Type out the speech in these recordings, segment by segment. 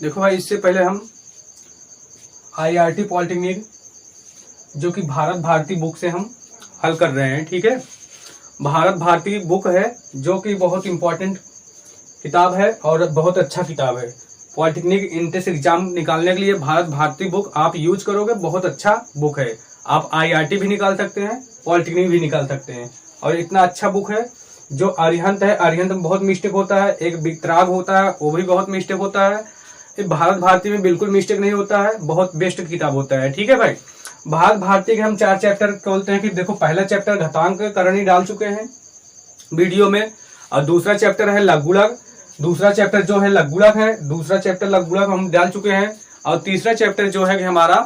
देखो भाई, इससे पहले हम IRT पॉलिटेक्निक जो कि भारत भारती बुक से हम हल कर रहे हैं। ठीक है, भारत भारती बुक है जो कि बहुत इंपॉर्टेंट किताब है और बहुत अच्छा किताब है। पॉलिटेक्निक इंट्रेंस एग्जाम निकालने के लिए भारत भारती बुक आप यूज करोगे, बहुत अच्छा बुक है। आप IRT भी निकाल सकते हैं, पॉलिटेक्निक भी निकाल सकते हैं। और इतना अच्छा बुक है। जो अरिहंत है, अरिहंत में बहुत मिस्टेक होता है, एक वितराग होता है वो भी बहुत मिस्टेक होता है। भारत भारती में बिल्कुल मिस्टेक नहीं होता है, बहुत बेस्ट किताब होता है। ठीक है भाई, भारत भारती के हम 4 चैप्टर बोलते हैं कि देखो, पहला चैप्टर घातांक करणी डाल चुके हैं वीडियो में, और दूसरा चैप्टर है लघुगुणक, दूसरा चैप्टर जो है लघुगुणक है, दूसरा चैप्टर लघुगुणक हम डाल चुके हैं। और तीसरा चैप्टर जो है कि हमारा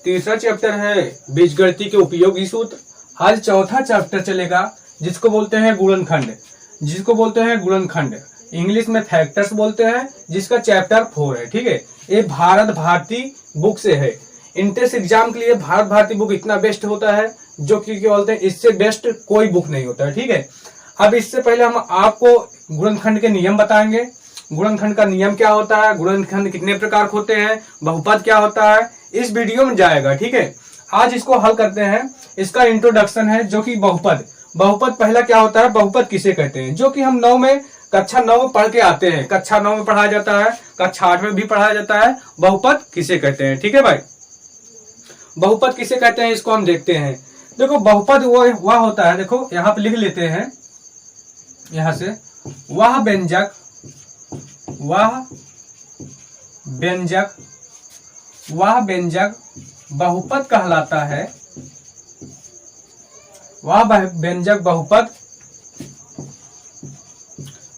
तीसरा चैप्टर है बीजगणित के उपयोगी सूत्र। आज चौथा चैप्टर चलेगा जिसको बोलते हैं गुणनखंड, जिसको बोलते हैं गुणनखंड, इंग्लिश में फैक्टर्स बोलते हैं, जिसका चैप्टर 4 है। ठीक है, ये भारत भारती बुक से है। इंट्रेंस एग्जाम के लिए भारत भारती बुक इतना बेस्ट होता है जो कि क्या बोलते हैं, इससे बेस्ट कोई बुक नहीं होता है। ठीक है, अब इससे पहले हम आपको गुणनखंड के नियम बताएंगे। गुणनखंड का नियम क्या होता है, गुणनखंड कितने प्रकार के होते हैं, बहुपद क्या होता है, इस वीडियो में जाएगा। ठीक है, आज इसको हल करते हैं। इसका इंट्रोडक्शन है जो कि बहुपद। बहुपद पहला क्या होता है, बहुपद किसे कहते हैं, जो कि हम कक्षा 9 में पढ़ के आते हैं। कक्षा 9 में पढ़ाया जाता है, कक्षा 8 में भी पढ़ाया जाता है। बहुपद किसे कहते हैं। ठीक है भाई, बहुपद किसे कहते हैं इसको हम देखते हैं। देखो, बहुपद वह होता है, देखो यहाँ पे लिख लेते हैं, यहां से वह व्यंजक बहुपद कहलाता है। वह व्यंजक बहुपद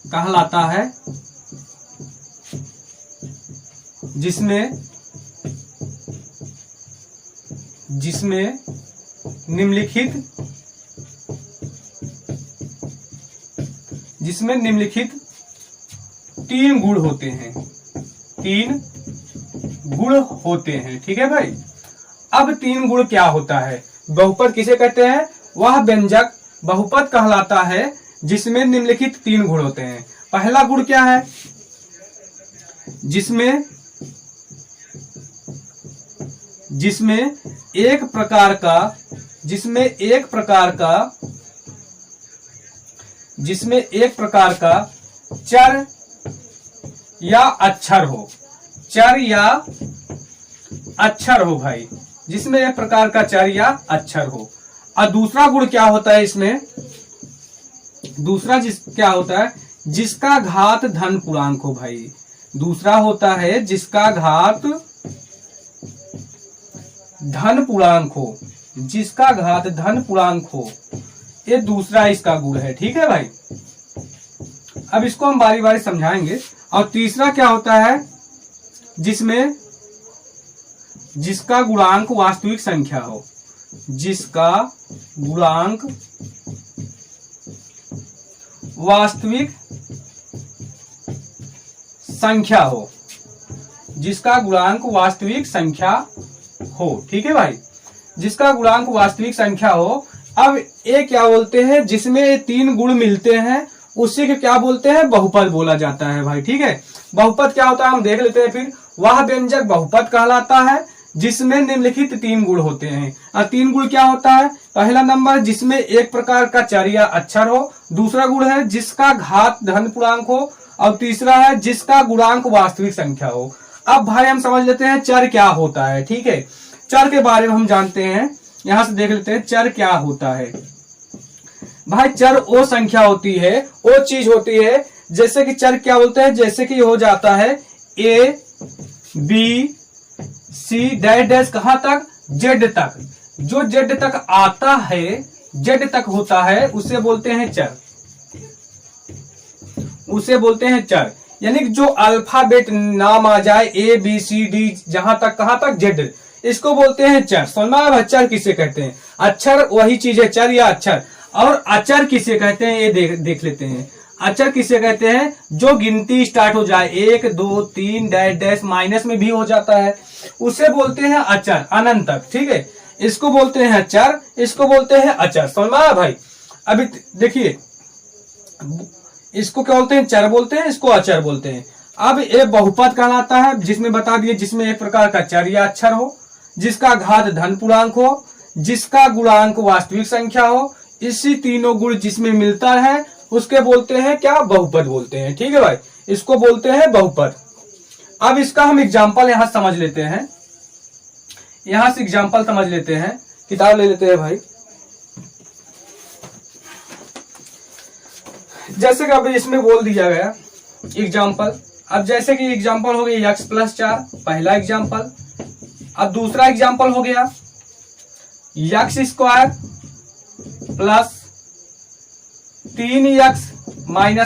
कहलाता है जिसमें निम्नलिखित 3 गुण होते हैं। 3 गुण होते हैं। ठीक है भाई, अब 3 गुण क्या होता है, बहुपद किसे कहते हैं, वह व्यंजक बहुपद कहलाता है जिसमें निम्नलिखित 3 गुण होते हैं। पहला गुण क्या है, जिसमें एक प्रकार का चर या अक्षर हो, चर या अक्षर हो भाई, जिसमें एक प्रकार का चर या अक्षर हो। और दूसरा गुण क्या होता है इसमें, क्या होता है, जिसका घात धन पूर्णांक हो भाई। दूसरा होता है जिसका घात धन पूर्णांक हो, जिसका घात धन पूर्णांक हो, ये दूसरा इसका गुण है। ठीक है भाई, अब इसको हम बारी बारी समझाएंगे। और तीसरा क्या होता है, जिसका गुणांक वास्तविक संख्या हो, जिसका गुणांक वास्तविक संख्या हो, जिसका गुणांक वास्तविक संख्या हो। ठीक है भाई, जिसका गुणांक वास्तविक संख्या हो। अब ये क्या बोलते हैं, जिसमें ये 3 गुण मिलते हैं उसी के क्या बोलते हैं, बहुपद बोला जाता है भाई। ठीक है, बहुपद क्या होता है हम देख लेते हैं फिर। वह व्यंजक बहुपद कहलाता है जिसमें निम्नलिखित 3 गुण होते हैं। और 3 गुण क्या होता है, पहला नंबर जिसमें एक प्रकार का चर या अक्षर हो, दूसरा गुण है जिसका घात धन पूर्णांक हो, और तीसरा है जिसका गुणांक वास्तविक संख्या हो। अब भाई हम समझ लेते हैं चर क्या होता है। ठीक है, चर के बारे में हम जानते हैं, यहां से देख लेते हैं चर क्या होता है। भाई चर वो संख्या होती है, वो चीज होती है, जैसे कि चर क्या बोलते हैं, जैसे कि हो जाता है ABC डैश कहां तक, Z तक। जो Z तक आता है, Z तक होता है, उसे बोलते हैं चर, उसे बोलते हैं चर। यानी कि जो अल्फाबेट नाम आ जाए ABCD, जहां तक कहां तक Z, इसको बोलते हैं चर। समझ में, चर किसे कहते हैं, अक्षर वही चीज है, चर या अक्षर। और अचर किसे कहते हैं ये देख लेते हैं। अचर किसे कहते हैं, जो गिनती स्टार्ट हो जाए 1 2 3 डैश माइनस में भी हो जाता है, उसे बोलते हैं अचर, अनंत तक। ठीक है, इसको बोलते हैं चर, इसको बोलते हैं अचर। समझ में आया भाई। अभी देखिए, इसको क्या बोलते हैं, चर बोलते हैं, इसको अचर बोलते हैं। अब ये बहुपद कहलाता है, जिसमें बता दिए जिसमें एक प्रकार का चर या अक्षर हो, जिसका घात धन पूर्णांक हो, जिसका गुणांक वास्तविक संख्या हो, इसी तीनों गुण जिसमें मिलता है उसके बोलते हैं क्या, बहुपद बोलते हैं। ठीक है भाई, इसको बोलते हैं बहुपद। अब इसका हम एग्जाम्पल यहां समझ लेते हैं, यहां से एग्जाम्पल समझ लेते हैं। किताब ले लेते हैं भाई। जैसे कि अब इसमें बोल दिया गया एग्जाम्पल, अब जैसे कि एग्जाम्पल हो गया x + 4, पहला एग्जाम्पल। अब दूसरा एग्जाम्पल हो गया x² + 3x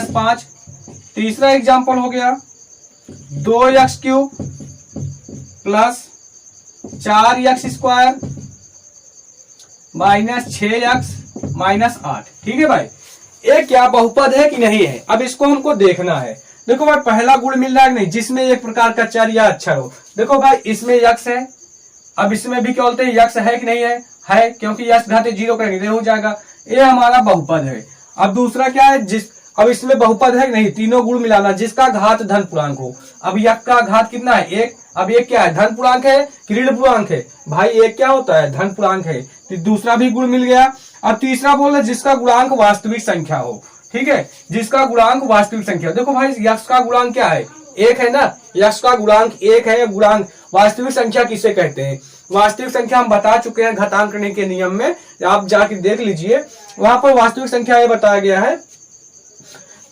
- 5। तीसरा एग्जाम्पल हो गया 2x³ + 4x² - 6x - 8। ठीक है भाई, ये क्या बहुपद है कि नहीं है, अब इसको हमको देखना है। देखो भाई, पहला गुण मिल रहा है नहीं, जिसमें एक प्रकार का चर या अक्षर हो। देखो भाई, इसमें x है, अब इसमें भी क्या बोलते हैं, x है कि नहीं है, है, क्योंकि x घाते 0 करेंगे हो जाएगा, ये हमारा बहुपद है। अब दूसरा क्या है, अब इसमें बहुपद है कि नहीं, तीनों गुण मिलाना, जिसका घात धन पूर्णांक हो। अब x का घात कितना है, 1। अब एक क्या है, धन पूर्णांक है कि ऋण पूर्णांक है, भाई एक क्या होता है, धन पूर्णांक है, तो दूसरा भी गुण मिल गया। अब तीसरा बोल रहे जिसका गुणांक वास्तविक संख्या हो। ठीक है, जिसका गुणांक वास्तविक संख्या। देखो भाई, x का गुणांक क्या है, 1 है ना, x का गुणांक 1 है। गुणांक वास्तविक संख्या किसे कहते हैं, वास्तविक संख्या हम बता चुके हैं घातांकरण के नियम में, आप जाके देख लीजिए, वहां पर वास्तविक संख्या ये बताया गया है।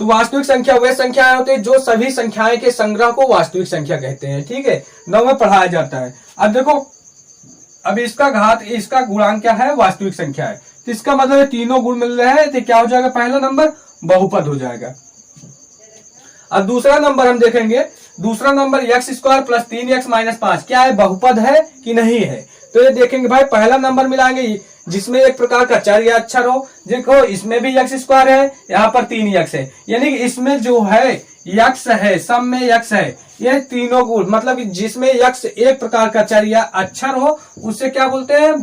तो वास्तविक संख्या वे संख्याएं होती है जो सभी संख्याएं के संग्रह को वास्तविक संख्या कहते हैं। ठीक है, 9 में पढ़ाया जाता है। अब देखो, अब इसका घात, इसका गुणांक क्या है, वास्तविक संख्या है, तो इसका मतलब तीनों गुण मिल रहे हैं, तो क्या हो जाएगा, पहला नंबर बहुपद हो जाएगा। अब दूसरा नंबर हम देखेंगे, दूसरा नंबर x² + 3x - 5 क्या है, बहुपद है कि नहीं है। तो ये देखेंगे भाई, पहला नंबर मिलाएंगे जिसमें एक प्रकार का चर या अक्षर हो। देखो, इसमें भी x² है, यहाँ पर 3x है, यानी कि इसमें जो है x है, सब में x है, ये तीनों गुण, मतलब जिसमें x एक प्रकार का चर या अक्षर हो, उससे क्या बोलते हैं,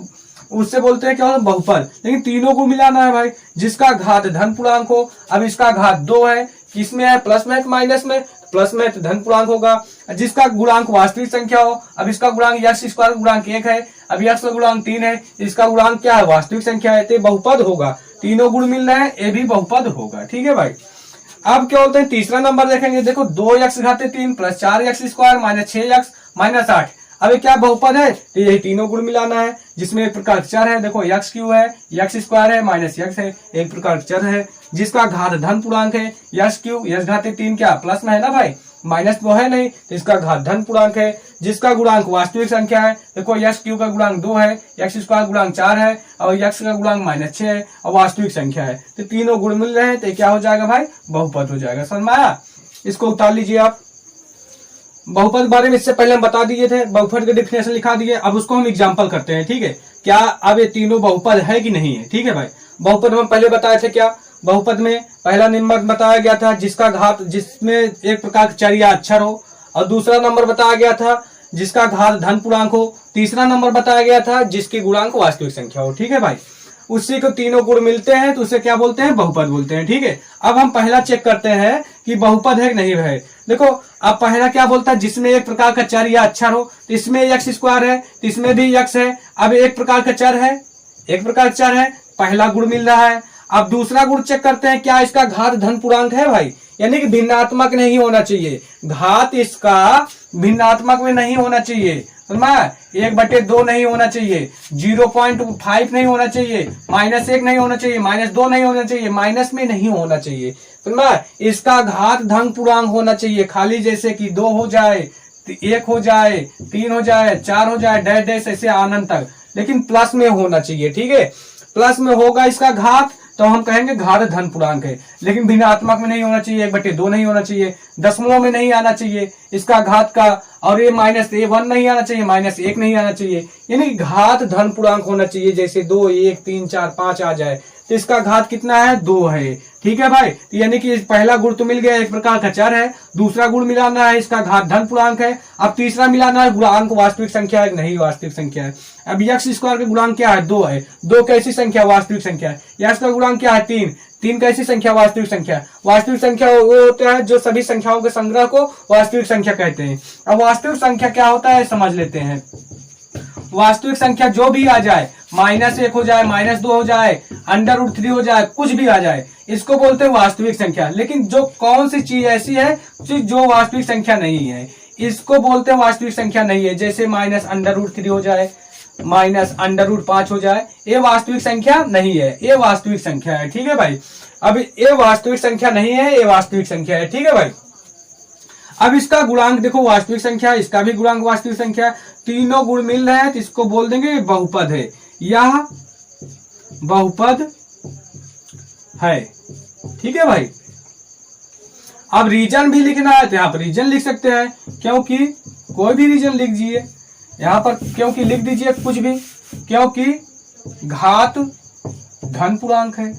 उससे बोलते हैं क्या, बहुपद। लेकिन तीनों गुण मिलाना है भाई, जिसका घात धन पूर्णांक हो। अब इसका घात 2 है, किसमें है, प्लस में माइनस में, प्लस में तो धन पूर्णांक होगा। जिसका गुणांक वास्तविक संख्या हो, अब इसका गुणांक x² गुणांक 1 है, अब x का गुणांक 3 है, इसका गुणांक क्या है, वास्तविक संख्या है, तो बहुपद होगा। तीनों गुण मिल रहे हैं, ये भी बहुपद होगा। ठीक है भाई, अब क्या बोलते हैं, तीसरा नंबर देखेंगे। देखो, 2x घाते 3 + 4x² - 6x - 8। अब ये क्या बहुपद है, तो यही तीनों गुण मिलाना है, जिसमें एक प्रकार चर है। देखो, x³ है, x² है, -x है, एक प्रकार चर है, जिसका घात धन पूर्णांक है। x³ x घाते 3 क्या प्लस में है ना भाई, माइनस तो है नहीं, तो इसका घात धन पूर्णांक है, जिसका गुणांक वास्तविक संख्या है। देखो, x³ का गुणांक 2 है, x² गुणांक 4 है, और x का गुणांक -6 है, और वास्तविक संख्या है, तो तीनों गुण मिल रहे हैं, तो क्या हो जाएगा भाई, बहुपद हो जाएगा। समझ में आया, इसको उतार लीजिए आप। बहुपद के बारे में इससे पहले हम बता दिए थे, बहुपद के डिफिनेशन लिखा दिए, अब उसको हम एग्जाम्पल करते हैं। ठीक है, क्या अब ये तीनों बहुपद है कि नहीं है। ठीक है भाई, बहुपद हम पहले बताए थे, क्या बहुपद में पहला नंबर बताया गया था जिसका घात, जिसमें एक प्रकार का चर या अक्षर हो, और दूसरा नंबर बताया गया था जिसका घात धन पूर्णांक हो, तीसरा नंबर बताया गया था जिसकी गुणांक वास्तविक संख्या हो। ठीक है भाई, उसी को तीनों गुण मिलते हैं तो उसे क्या बोलते हैं, बहुपद बोलते हैं। ठीक है, अब हम पहला चेक करते हैं कि बहुपद है कि नहीं है। देखो, अब पहला क्या बोलता है, जिसमें एक प्रकार का चर या अक्षर हो, तो इसमें x² है, तो इसमें भी x है। अब एक प्रकार का चर है, एक प्रकार चर है, पहला गुण मिल रहा है। अब दूसरा गुण चेक करते हैं, क्या इसका घात धन पूर्णांक है भाई, यानी कि भिन्नात्मक नहीं होना चाहिए, घात इसका भिन्नात्मक में नहीं होना चाहिए, 1/2 नहीं होना चाहिए, 0.5 नहीं होना चाहिए, -1 नहीं होना चाहिए, -2 नहीं होना चाहिए, माइनस में नहीं होना चाहिए। इसका घात धन पूर्णांक होना चाहिए, खाली जैसे कि 2 हो जाए, 1 हो जाए, 3 हो जाए, 4 हो जाए, डैश डैश ऐसे आनंद तक, लेकिन प्लस में होना चाहिए। ठीक है, प्लस में होगा इसका घात तो हम कहेंगे घात धन पूर्णांक है, लेकिन भिन्नात्मक में नहीं होना चाहिए, 1/2 नहीं होना चाहिए, दशमलव में नहीं आना चाहिए इसका घात का, और ये -1 नहीं आना चाहिए, -1 नहीं आना चाहिए, यानी घात धन पूर्णांक होना चाहिए। जैसे 2, 1, 3, 4, 5 आ जाए तो इसका घात कितना है, 2 है। ठीक है भाई, तो यानी कि पहला गुण तो मिल गया, एक प्रकार का चर है, दूसरा गुण मिलाना है इसका घात धन पूर्णांक है, अब तीसरा मिलाना है गुणांक वास्तविक संख्या है नहीं वास्तविक संख्या है। अब x² का गुणांक क्या है, 2 है, 2 कैसी संख्या, वास्तविक संख्या है। x का गुणांक क्या है, 3, तीन कैसी संख्या? वास्तविक संख्या। वास्तविक संख्या वो होता है जो सभी संख्याओं के संग्रह को वास्तविक संख्या कहते हैं। अब वास्तविक संख्या क्या होता है समझ लेते हैं। वास्तविक संख्या जो भी आ जाए, -1 हो जाए, -2 हो जाए, √3 हो जाए, कुछ भी आ जाए, इसको बोलते हैं वास्तविक संख्या। लेकिन जो कौन सी चीज ऐसी है जो वास्तविक संख्या नहीं है, इसको बोलते हैं वास्तविक संख्या नहीं है। जैसे -√3 हो जाए, -√5 हो जाए, ये वास्तविक संख्या नहीं है, ये वास्तविक संख्या है। ठीक है भाई, अब ये वास्तविक संख्या नहीं है, ये वास्तविक संख्या है। ठीक है भाई, अब इसका गुणांक देखो, वास्तविक संख्या, इसका भी गुणांक वास्तविक संख्या, तीनों गुण मिल रहे हैं तो इसको बोल देंगे बहुपद है, यह बहुपद है। ठीक है भाई, अब रीजन भी लिखना है तो यहाँ पर रीजन लिख सकते हैं, क्योंकि कोई भी रीजन लिख दीजिए यहाँ पर, क्योंकि लिख दीजिए कुछ भी, क्योंकि घात धन पूर्णांक है।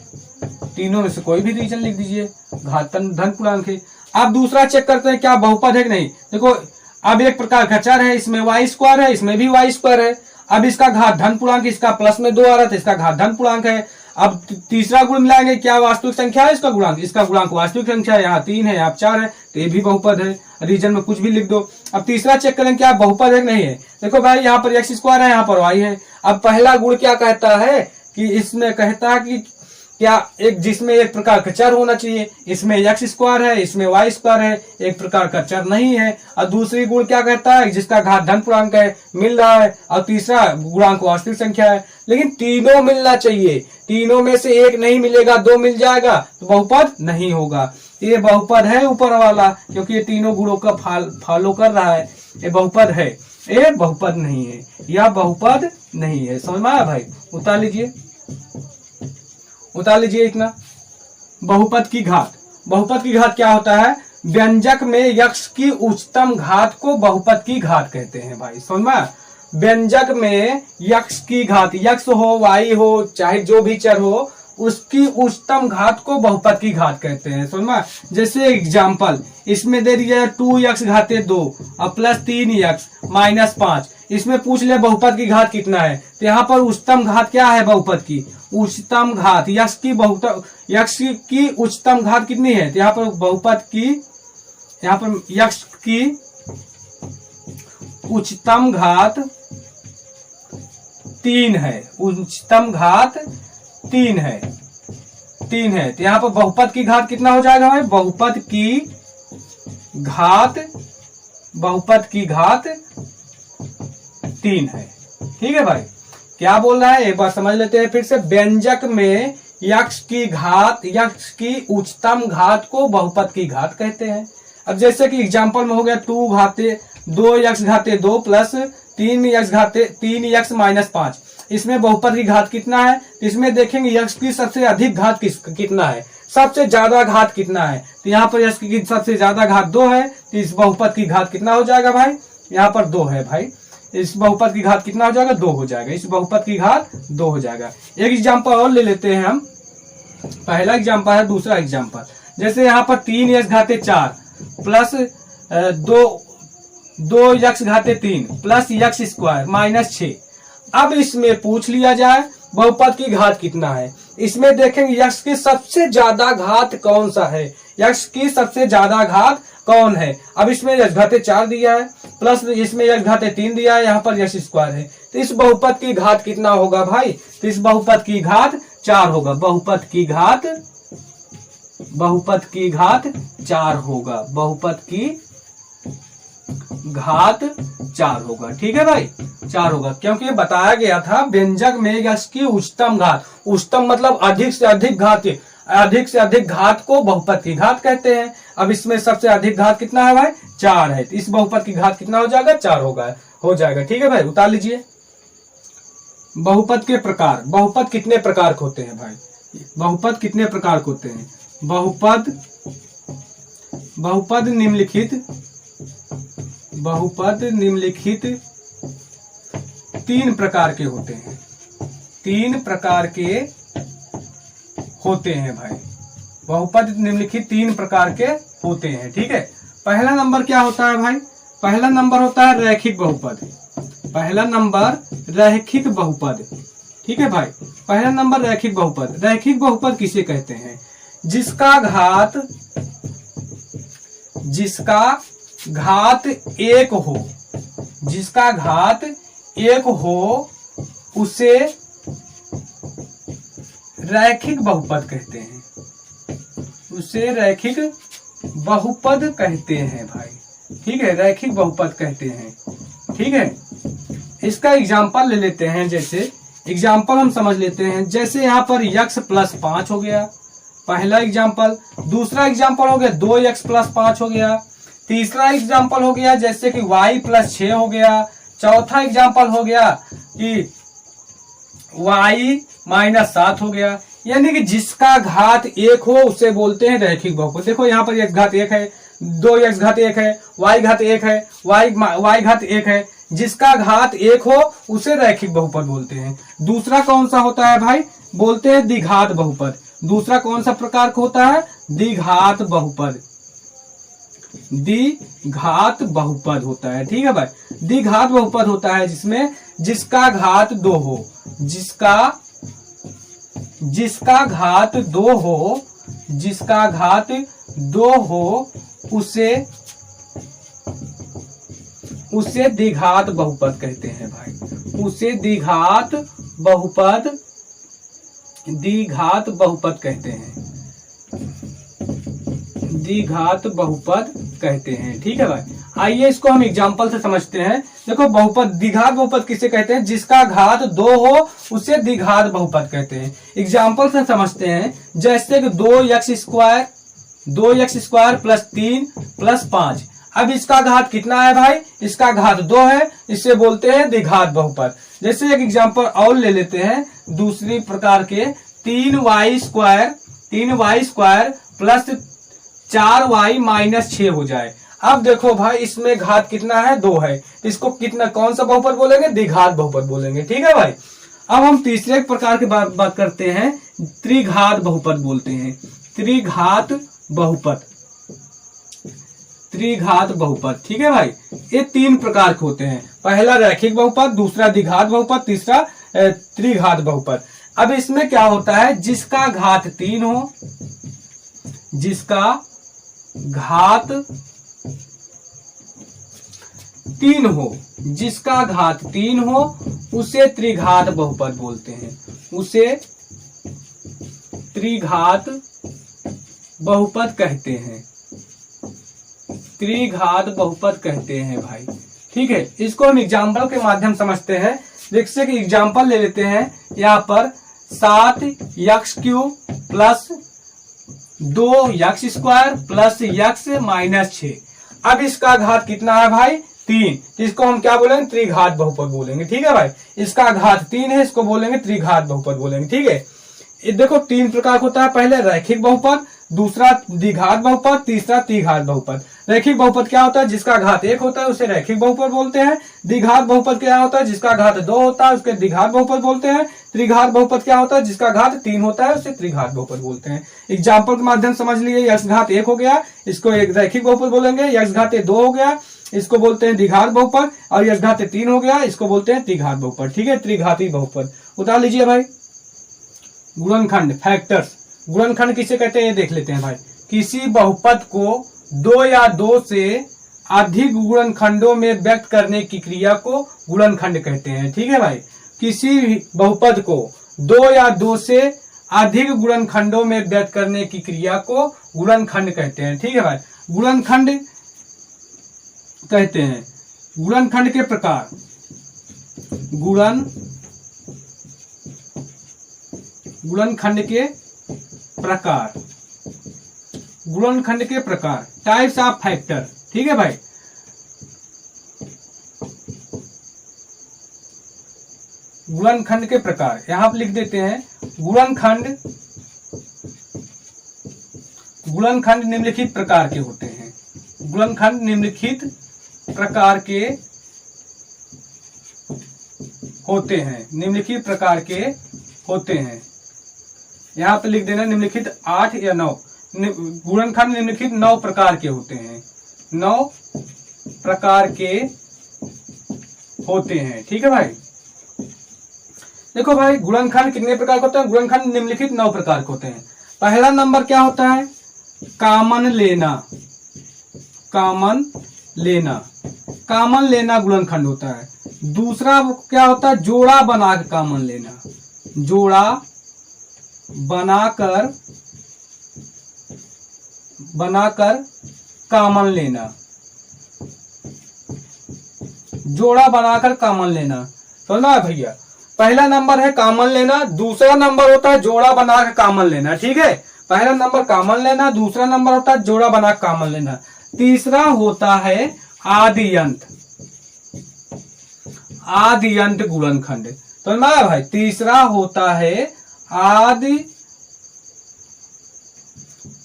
तीनों में से कोई भी रीजन लिख दीजिए, घात धन पूर्णांक है। अब दूसरा चेक करते हैं क्या बहुपद है कि नहीं। देखो, अब एक प्रकार का चर है, इसमें y² है, इसमें भी y² है। अब इसका घात धन पूर्णांक, इसका प्लस में 2 आ रहा था, इसका घात धन पूर्णांक है। अब तीसरा गुण मिलाएंगे, क्या वास्तविक संख्या है इसका गुणांक? इसका गुणांक वास्तविक संख्या है, यहाँ 3 है, यहाँ 4 है, तो ये भी बहुपद है। रीजन में कुछ भी लिख दो। अब तीसरा चेक करें क्या बहुपद है कि नहीं है। देखो भाई, यहाँ पर x² है, यहाँ पर y है। अब पहला गुण क्या कहता है कि इसमें कहता है कि क्या एक जिसमें एक प्रकार का चर होना चाहिए, इसमें x² है, इसमें y² है, एक प्रकार का चर नहीं है। और दूसरी गुण क्या कहता है, जिसका घात धन पूर्णांक है, मिल रहा है। और तीसरा गुणांक वास्तविक संख्या है। लेकिन तीनों मिलना चाहिए, तीनों में से एक नहीं मिलेगा, 2 मिल जाएगा तो बहुपद नहीं होगा। ये बहुपद है ऊपर वाला, क्योंकि ये तीनों गुणों का फॉलो कर रहा है, ये बहुपद है, ये बहुपद नहीं है, यह बहुपद नहीं है। समझ में आया भाई? उतार लीजिए, उतार लीजिए इतना। बहुपद की घात, बहुपद की घात क्या होता है? व्यंजक में यक्ष की उच्चतम घात को बहुपद की घात कहते हैं भाई। समझ में? व्यंजक में यक्ष की घात, यक्ष हो, वाई हो, चाहे जो भी चर हो, उसकी उच्चतम घात को बहुपद की घात कहते हैं। समझ में? जैसे एग्जाम्पल इसमें दे दिया 2x घाते 2 और प्लस 3x -5। इसमें पूछ ले बहुपद की घात कितना है, तो यहाँ पर उच्चतम घात क्या है बहुपद की? उच्चतम घात, यक्ष की उच्चतम घात कितनी है? तो यहाँ पर बहुपद की, यहाँ पर यक्ष की उच्चतम घात 3 है, उच्चतम घात 3 है, 3 है। तो यहाँ पर बहुपद की घात कितना हो जाएगा भाई? बहुपद की घात, बहुपद की घात 3 है। ठीक है भाई, क्या बोल रहा है एक बार समझ लेते हैं फिर से। व्यंजक में यक्ष की घात, यक्ष की उच्चतम घात को बहुपद की घात कहते हैं। अब जैसे कि एग्जांपल में हो गया 2x घाते 2 प्लस 3x -5। इसमें बहुपद की घात कितना है? इसमें देखेंगे यक्ष की सबसे अधिक घात कितना है, सबसे ज्यादा घात कितना है। तो यहाँ पर यक्ष की सबसे ज्यादा घात 2 है, तो इस बहुपद की घात कितना हो जाएगा भाई? यहाँ पर 2 है भाई, इस बहुपद की घात कितना हो जाएगा? 2 हो जाएगा, इस बहुपद की घात 2 हो जाएगा। एक एग्जांपल और ले लेते हैं हम, पहला एग्जांपल है, दूसरा एग्जांपल। जैसे यहाँ पर 3x घाते 4 plus 2x घाते 3 plus x² -6। अब इसमें पूछ लिया जाए बहुपद की घात कितना है। इसमें देखेंगे यक्ष की सबसे ज्यादा घात कौन सा है, यक्ष की सबसे ज्यादा घात कौन है। अब इसमें x घाते 4 दिया है प्लस इसमें x घाते 3 दिया है, यहाँ पर x² है, तो इस बहुपद की घात कितना होगा भाई? तो इस बहुपद की घात 4 होगा, बहुपद की घात 4 होगा, बहुपद की घात 4 होगा। ठीक है भाई, 4 होगा, क्योंकि बताया गया था व्यंजक में यक्ष की उच्चतम घात, उच्चतम मतलब अधिक से अधिक घात, अधिक से अधिक घात को बहुपद की घात कहते हैं। अब इसमें सबसे अधिक घात कितना है भाई? 4 है, तो इस बहुपद की घात कितना हो जाएगा? 4 होगा, हो जाएगा। ठीक है भाई, उतार लीजिए। बहुपद के प्रकार, बहुपद कितने प्रकार के होते हैं भाई? बहुपद कितने प्रकार के होते हैं? बहुपद निम्नलिखित, बहुपद निम्नलिखित 3 प्रकार के होते हैं, 3 प्रकार के होते हैं भाई। बहुपद निम्नलिखित 3 प्रकार के होते हैं। ठीक है, पहला नंबर क्या होता है भाई? पहला नंबर होता है रैखिक बहुपद, पहला नंबर रैखिक बहुपद। ठीक है भाई। पहला नंबर रैखिक बहुपद। रैखिक बहुपद किसे कहते हैं? जिसका घात एक हो, जिसका घात एक हो उसे रैखिक बहुपद कहते हैं, उसे रैखिक बहुपद कहते हैं भाई। ठीक है, रैखिक बहुपद कहते हैं। ठीक है, इसका एग्जाम्पल ले लेते हैं। जैसे एग्जाम्पल हम समझ लेते हैं, जैसे यहाँ पर x प्लस 5 हो गया, पहला एग्जाम्पल। दूसरा एग्जाम्पल हो गया 2x प्लस 5 हो गया। तीसरा एग्जाम्पल हो गया जैसे कि y प्लस 6 हो गया। चौथा एग्जाम्पल हो गया कि y माइनस 7 हो गया। यानी कि जिसका घात एक हो उसे बोलते हैं रैखिक बहुपद। देखो यहाँ पर x घात 1 है, 2x घात 1 है, y घात 1 है, y घात 1 है। जिसका घात एक हो उसे रैखिक बहुपद बोलते हैं। दूसरा कौन सा होता है भाई? बोलते हैं द्विघात बहुपद। दूसरा कौन सा प्रकार का होता है? द्विघात बहुपद। द्विघात बहुपद होता है। ठीक है भाई, द्विघात बहुपद होता है जिसमें जिसका घात 2 हो, जिसका घात 2 हो, जिसका घात 2 हो उसे द्विघात बहुपद कहते हैं भाई। उसे द्विघात बहुपद कहते हैं, द्विघात बहुपद कहते हैं। ठीक है भाई, आइए इसको हम एग्जाम्पल से समझते हैं। देखो बहुपद, द्विघात बहुपद किसे कहते हैं? जिसका घात 2 हो उसे द्विघात बहुपद कहते हैं। एग्जाम्पल से समझते हैं, जैसे कि 2x स्क्वायर प्लस 3 प्लस 5। अब इसका घात कितना है भाई? इसका घात 2 है, इसे बोलते हैं द्विघात बहुपद। जैसे एक एग्जाम्पल और ले लेते हैं दूसरी प्रकार के, 3y square plus 4y minus 6 हो जाए। अब देखो भाई इसमें घात कितना है? 2 है। इसको कितना, कौन सा बहुपद बोलेंगे? द्विघात बहुपद बोलेंगे। ठीक है भाई, अब हम तीसरे प्रकार की बात करते हैं, त्रिघात बहुपद बोलते हैं। त्रिघात बहुपद, त्रिघात बहुपद। ठीक है भाई, ये 3 प्रकार के होते हैं। पहला रैखिक बहुपद, दूसरा द्विघात बहुपद, तीसरा त्रिघात बहुपद। अब इसमें क्या होता है? जिसका घात 3 हो, जिसका घात 3 हो, जिसका घात 3 हो उसे त्रिघात बहुपद बोलते हैं, उसे त्रिघात बहुपद कहते हैं, त्रिघात बहुपद कहते हैं भाई। ठीक है, इसको हम एग्जाम्पल के माध्यम समझते हैं। जैसे कि एग्जाम्पल ले लेते हैं, यहाँ पर 7x³ plus 2x square plus x minus 6। अब इसका घात कितना है भाई? 3। इसको हम क्या बोलेंगे? त्रिघात बहुपद बोलेंगे। ठीक है भाई, इसका घात 3 है, इसको बोलेंगे त्रिघात बहुपद बोलेंगे। ठीक है, ये देखो 3 प्रकार होता है। पहले रैखिक बहुपद, दूसरा द्विघात बहुपद, तीसरा त्रिघात बहुपद। रैखिक बहुपद क्या होता है? जिसका घात 1 होता है उसे रैखिक बहुपद बोलते हैं। द्विघात बहुपद क्या होता है? जिसका घात 2 होता है उसके द्विघात बहुपद बोलते हैं। त्रिघात बहुपद क्या होता है? जिसका घात 3 होता है उसे त्रिघात बहुपद बोलते हैं। एग्जाम्पल के माध्यम समझ लिए, x घात 1 हो गया, इसको एक रैखिक बहुपद बोलेंगे। x घात 2 हो गया, इसको बोलते हैं द्विघात बहुपद। और x घात 3 हो गया, इसको बोलते हैं त्रिघात बहुपद। ठीक है, त्रिघाती बहुपद। उतार लीजिए भाई। गुणनखंड, फैक्टर्स। गुणनखंड किसे कहते हैं ये देख लेते हैं भाई। किसी बहुपद को 2 या 2 से अधिक गुणनखंडों में व्यक्त करने की क्रिया को गुणनखंड कहते हैं। ठीक है भाई, किसी भी बहुपद को 2 या 2 से अधिक गुणनखंडों में व्यक्त करने की क्रिया को गुणनखंड कहते हैं। ठीक है भाई, गुणनखंड कहते हैं। गुणनखंड के प्रकार, गुणनखंड के प्रकार, गुणनखंड के प्रकार, टाइप्स ऑफ फैक्टर। ठीक है भाई, गुणनखंड के प्रकार यहां पर लिख देते हैं। गुणनखंड निम्नलिखित प्रकार के होते हैं। गुणनखंड निम्नलिखित प्रकार के होते हैं, निम्नलिखित प्रकार के होते हैं। यहाँ पे लिख देना निम्नलिखित 8 या 9। गुणनखंड निम्नलिखित 9 प्रकार के होते हैं, 9 प्रकार के होते हैं। ठीक है भाई, देखो भाई गुणनखंड कितने प्रकार के होते हैं? गुणनखंड निम्नलिखित 9 प्रकार के होते हैं। पहला नंबर क्या होता है? कॉमन लेना। कॉमन लेना, कॉमन लेना गुणनखंड होता है। दूसरा क्या होता है? जोड़ा बनाकर कॉमन लेना। जोड़ा बनाकर कॉमन लेना। जोड़ा बनाकर कॉमन लेना, समझना है भैया? पहला नंबर है कॉमन लेना, दूसरा नंबर होता है जोड़ा बनाकर कॉमन लेना। ठीक है, पहला नंबर कॉमन लेना, दूसरा नंबर होता है जोड़ा बनाकर कॉमन लेना। तीसरा होता है आदियंत। आदियंत गुणनखंड, समझना है भाई? तीसरा होता है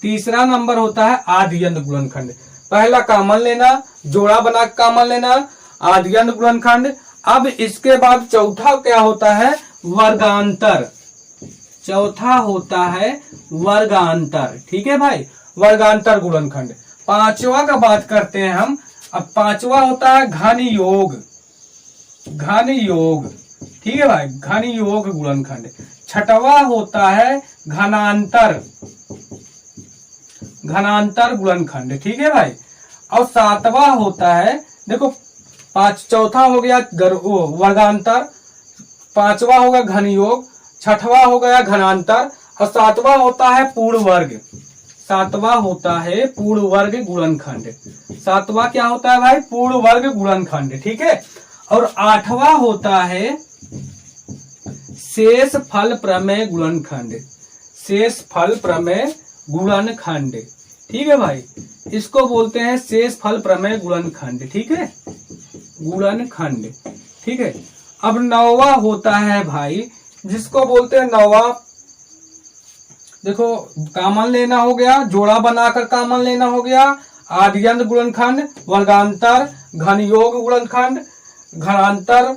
तीसरा नंबर होता है आदियंत गुणनखंड। पहला कॉमन लेना, जोड़ा बनाकर कॉमन लेना, आदियंत गुणनखंड। अब इसके बाद चौथा क्या होता है? वर्गांतर। चौथा होता है वर्गांतर। ठीक है भाई, वर्गांतर गुणनखंड। पांचवा का बात करते हैं हम। अब पांचवा होता है घन योग। घन योग, ठीक है भाई, घन योग गुणनखंड। छठवा होता है घनांतर। घनांतर गुणनखंड, ठीक है भाई। और सातवां होता है, देखो चौथा हो गया वर्गांतर, पांचवा होगा घन योग, छठवा हो गया घनांतर और सातवां होता है पूर्ण वर्ग। सातवां होता है पूर्ण वर्ग गुणनखंड। सातवां क्या होता है भाई? पूर्ण वर्ग गुणनखंड। ठीक है, और आठवां होता है शेष फल प्रमेय गुणनखंड। शेष फल प्रमेय गुणनखंड, ठीक है भाई, इसको बोलते हैं शेष फल प्रमेय गुणनखंड। ठीक है, गुणनखंड। ठीक है, अब नौवा होता है भाई जिसको बोलते हैं नौवा, देखो कॉमन लेना हो गया, जोड़ा बनाकर कॉमन लेना हो गया, आदियंत गुणनखंड, वर्गांतर, घन योग गुणनखंड, घनांतर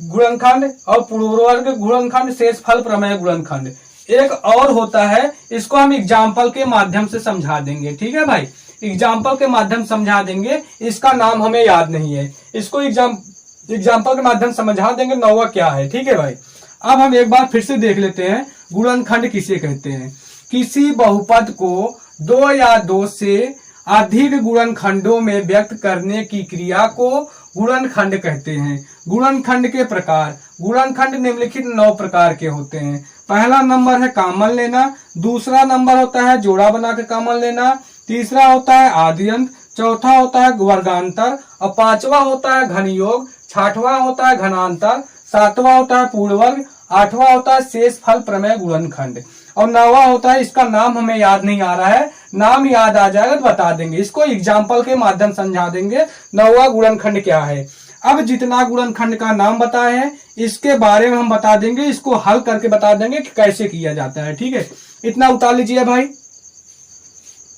गुणनखंड और पूर्ववर्ग गुणनखंड, शेष फल प्रमेय गुणनखंड। एक और होता है, इसको हम एग्जाम्पल के माध्यम से समझा देंगे। ठीक है भाई, एग्जाम्पल के माध्यम समझा देंगे, इसका नाम हमें याद नहीं है, इसको एग्जाम्पल के माध्यम समझा देंगे नौवा क्या है। ठीक है भाई, अब हम एक बार फिर से देख लेते हैं गुणनखंड किसे कहते हैं। किसी बहुपद को दो या दो से अधिक गुणनखंडों में व्यक्त करने की क्रिया को गुणनखंड कहते हैं। गुणनखंड के प्रकार, गुणनखंड निम्नलिखित 9 प्रकार के होते हैं। पहला नंबर है कॉमन लेना, दूसरा नंबर होता है जोड़ा बनाकर कॉमन लेना, तीसरा होता है आदियंत, चौथा होता है वर्गांतर और पांचवा होता है घन योग, छठवां होता है घनांतर, सातवां होता है पूर्ण वर्ग, आठवां होता है शेष फल प्रमेय गुणनखंड और नौवां होता है, इसका नाम हमें याद नहीं आ रहा है, नाम याद आ जाएगा तो बता देंगे, इसको एग्जाम्पल के माध्यम समझा देंगे नौवां गुणनखंड क्या है। अब जितना गुणनखंड का नाम बताए हैं इसके बारे में हम बता देंगे, इसको हल करके बता देंगे कि कैसे किया जाता है। ठीक है, इतना उतार लीजिए भाई।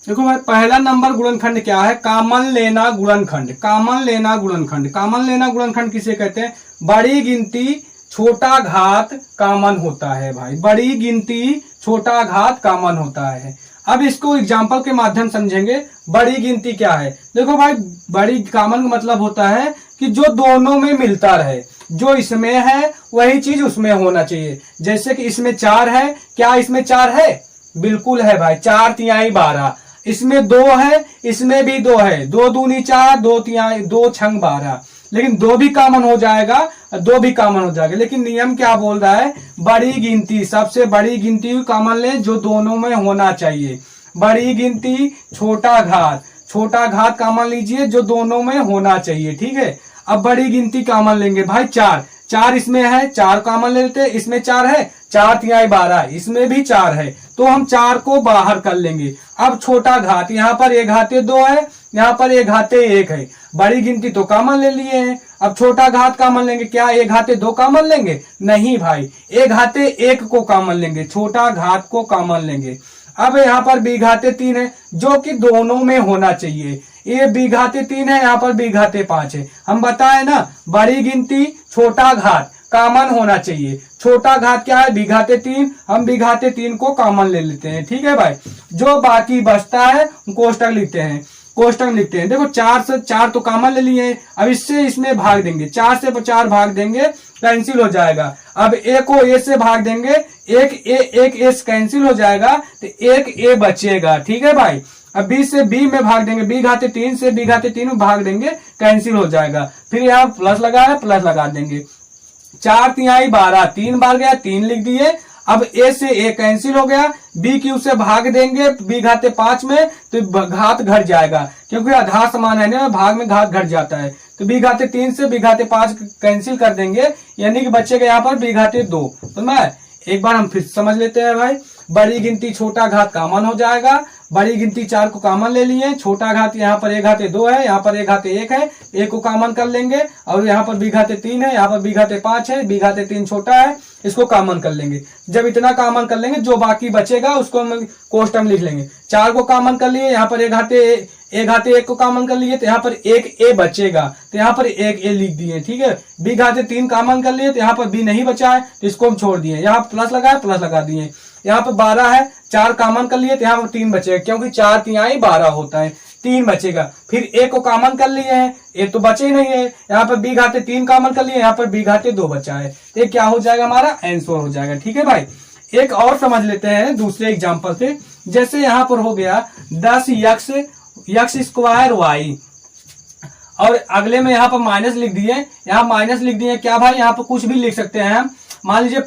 देखो भाई, पहला नंबर गुणनखंड क्या है? कॉमन लेना गुणनखंड। कॉमन लेना गुणनखंड, कॉमन लेना गुणनखंड किसे कहते हैं? बड़ी गिनती छोटा घात कॉमन होता है भाई, बड़ी गिनती छोटा घात कॉमन होता है। अब इसको एग्जाम्पल के माध्यम समझेंगे। बड़ी गिनती क्या है? देखो भाई, बड़ी कॉमन का मतलब होता है कि जो दोनों में मिलता रहे, जो इसमें है वही चीज उसमें होना चाहिए। जैसे कि इसमें 4 है, क्या इसमें 4 है? बिल्कुल है भाई, 4 तिहाई 12। इसमें 2 है, इसमें भी 2 है, 2 दूनी 4, 2 तिहाई 2 छंग 12। लेकिन 2 भी कॉमन हो जाएगा, 2 भी कॉमन हो जाएगा। लेकिन नियम क्या बोल रहा है? बड़ी गिनती, सबसे बड़ी गिनती कॉमन ले जो दोनों में होना चाहिए। बड़ी गिनती छोटा घात, छोटा घात कॉमन लीजिए जो दोनों में होना चाहिए। ठीक है, अब बड़ी गिनती कॉमन लेंगे भाई 4, 4 इसमें है, 4 कॉमन ले लेते हैं, इसमें 4 है, 4 तिहाई 12, इसमें भी 4 है, तो हम 4 को बाहर कर लेंगे। अब छोटा घात, यहाँ पर 1 घाते 2 है, यहाँ पर 1 घाते 1 है, बड़ी गिनती तो कॉमन ले लिए हैं। अब छोटा घात कॉमन लेंगे, क्या 1 घाते 2 कॉमन लेंगे? नहीं भाई, 1 घाते 1 को कॉमन लेंगे, छोटा घात को कॉमन लेंगे। अब यहाँ पर बी घाते 3 है जो कि दोनों में होना चाहिए, ये बी घाते 3 है, यहाँ पर बी घाते 5 है। हम बताए ना, बड़ी गिनती छोटा घात कॉमन होना चाहिए। छोटा घात क्या है? बी घाते 3, हम बी घाते 3 को कॉमन ले लेते हैं। ठीक है भाई, जो बाकी बचता है कोष्टक लिखते हैं। कोष्टक में लिखते हैं। देखो 4 से 4 तो कॉमन ले लिए, अब इससे इसमें भाग देंगे, 4 से 4 भाग देंगे, कैंसिल हो जाएगा। अब ए को ए से भाग देंगे, एक ए कैंसिल हो जाएगा, तो एक ए बचेगा। ठीक है भाई। अब बी से बी में भाग देंगे, बी घाते 3 से बी घाते 3 में भाग देंगे, कैंसिल हो जाएगा। फिर यहाँ प्लस लगा है, प्लस लगा देंगे। 4 तिहाई 12, 3 बार गया, 3 लिख दिए। अब ए से ए कैंसिल हो गया, बी क्यू से भाग देंगे, बी घाते 5 में, तो घात घट जाएगा, क्योंकि आधार समान है ना, भाग में घात घट जाता है। तो बी घाते 3 से बी घाते 5 कैंसिल कर देंगे, यानी कि बचेगा यहाँ पर बी घाते 2। तो मैं एक बार हम फिर समझ लेते हैं भाई। बड़ी गिनती छोटा घात कॉमन हो जाएगा। बड़ी गिनती 4 को कॉमन ले लिए, छोटा घात यहाँ पर ए घाते 2 है, यहाँ पर ए घाते 1 है, ए को कॉमन कर लेंगे, और यहाँ पर बी घाते 3 है, यहाँ पर बी घाते 5 है, बी घाते 3 छोटा है, इसको कॉमन कर लेंगे। जब इतना कॉमन कर लेंगे, जो बाकी बचेगा उसको हम कोष्टक में लिख लेंगे। 4 को कॉमन कर लिए, यहाँ पर ए घाते 1 को कॉमन कर लिए, तो यहाँ पर एक ए बचेगा, तो यहाँ पर एक ए लिख दिए। ठीक है। बी घाते 3 कॉमन कर लिए, तो यहाँ पर बी नहीं बचा है, तो इसको हम छोड़ दिए। यहाँ प्लस लगा है, प्लस लगा दिए। यहाँ पर 12 है, 4 कॉमन कर लिए, तो यहाँ पर 3 बचेगा, क्योंकि 4 तिहाई 12 होता है, 3 बचेगा। फिर ए को कॉमन कर लिए हैं, ए तो बचे ही नहीं है। यहाँ पर बी घाते 3 कॉमन कर लिए, यहाँ पर बी घाते 2 बचा है, तो ये क्या हो जाएगा, हमारा आंसर हो जाएगा। ठीक है भाई। एक और समझ लेते हैं दूसरे एग्जाम्पल से। जैसे यहाँ पर हो गया 10 यक्स स्क्वायर वाई, और अगले में यहाँ पर माइनस लिख दिए। यहाँ माइनस लिख दिए क्या भाई, यहाँ पर कुछ भी लिख सकते हैं हम। मान लीजिए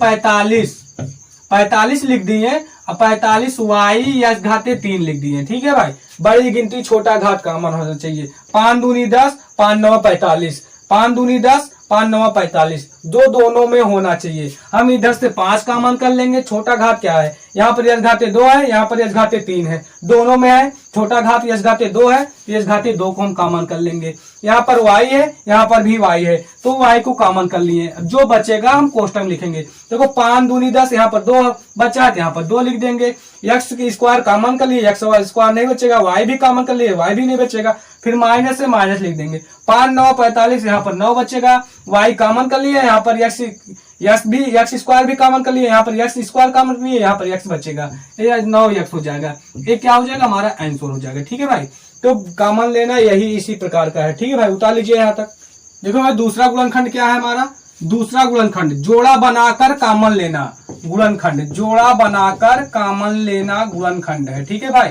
45 लिख दिए, अब 45 वाई यक्स घाते 3 लिख दिए। ठीक है भाई। बड़ी गिनती छोटा घात कॉमन होना चाहिए। 5 दूनी 10, 5 9 45, 5 दूनी 10, 5 9 45, दोनों में होना चाहिए। हम इधर से 5 कॉमन कर लेंगे। छोटा घात क्या है, यहाँ पर यक्स घाते 2 है, यहाँ पर यक्स घाते 3 है, दोनों में है। छोटा घात यक्स घाते 2 है, यक्स घाते 2 को हम कॉमन कर लेंगे। यहाँ पर y है, यहाँ पर भी y है, तो y को कॉमन कर लिए। जो बचेगा हम कोष्टक में लिखेंगे। देखो 5 दूनी 10, यहाँ पर 2 बचा है, यहाँ पर 2 लिख देंगे। यक्स की स्क्वायर कॉमन कर लिए, यक्स स्क्वायर नहीं बचेगा, y भी कॉमन कर लिए, y भी नहीं बचेगा। फिर माइनस से माइनस लिख देंगे। 5 9 45, यहाँ पर 9 बचेगा, y कॉमन कर लिए, यहाँ पर यक्स स्क्वायर भी कॉमन कर लिए, यहाँ पर यक्स स्क्वायर कॉमन कर लिए, यहाँ पर यक्स बचेगा, 9 यक्स हो जाएगा। ये क्या हो जाएगा, हमारा आंसर हो जाएगा। ठीक है भाई। तो कॉमन लेना यही इसी प्रकार का है। ठीक है भाई। उतार लीजिए यहाँ तक। देखो भाई दूसरा गुणनखंड क्या है हमारा, दूसरा गुणनखंड जोड़ा बनाकर कॉमन लेना गुणनखंड, जोड़ा बनाकर कॉमन लेना गुणनखंड है। ठीक है भाई।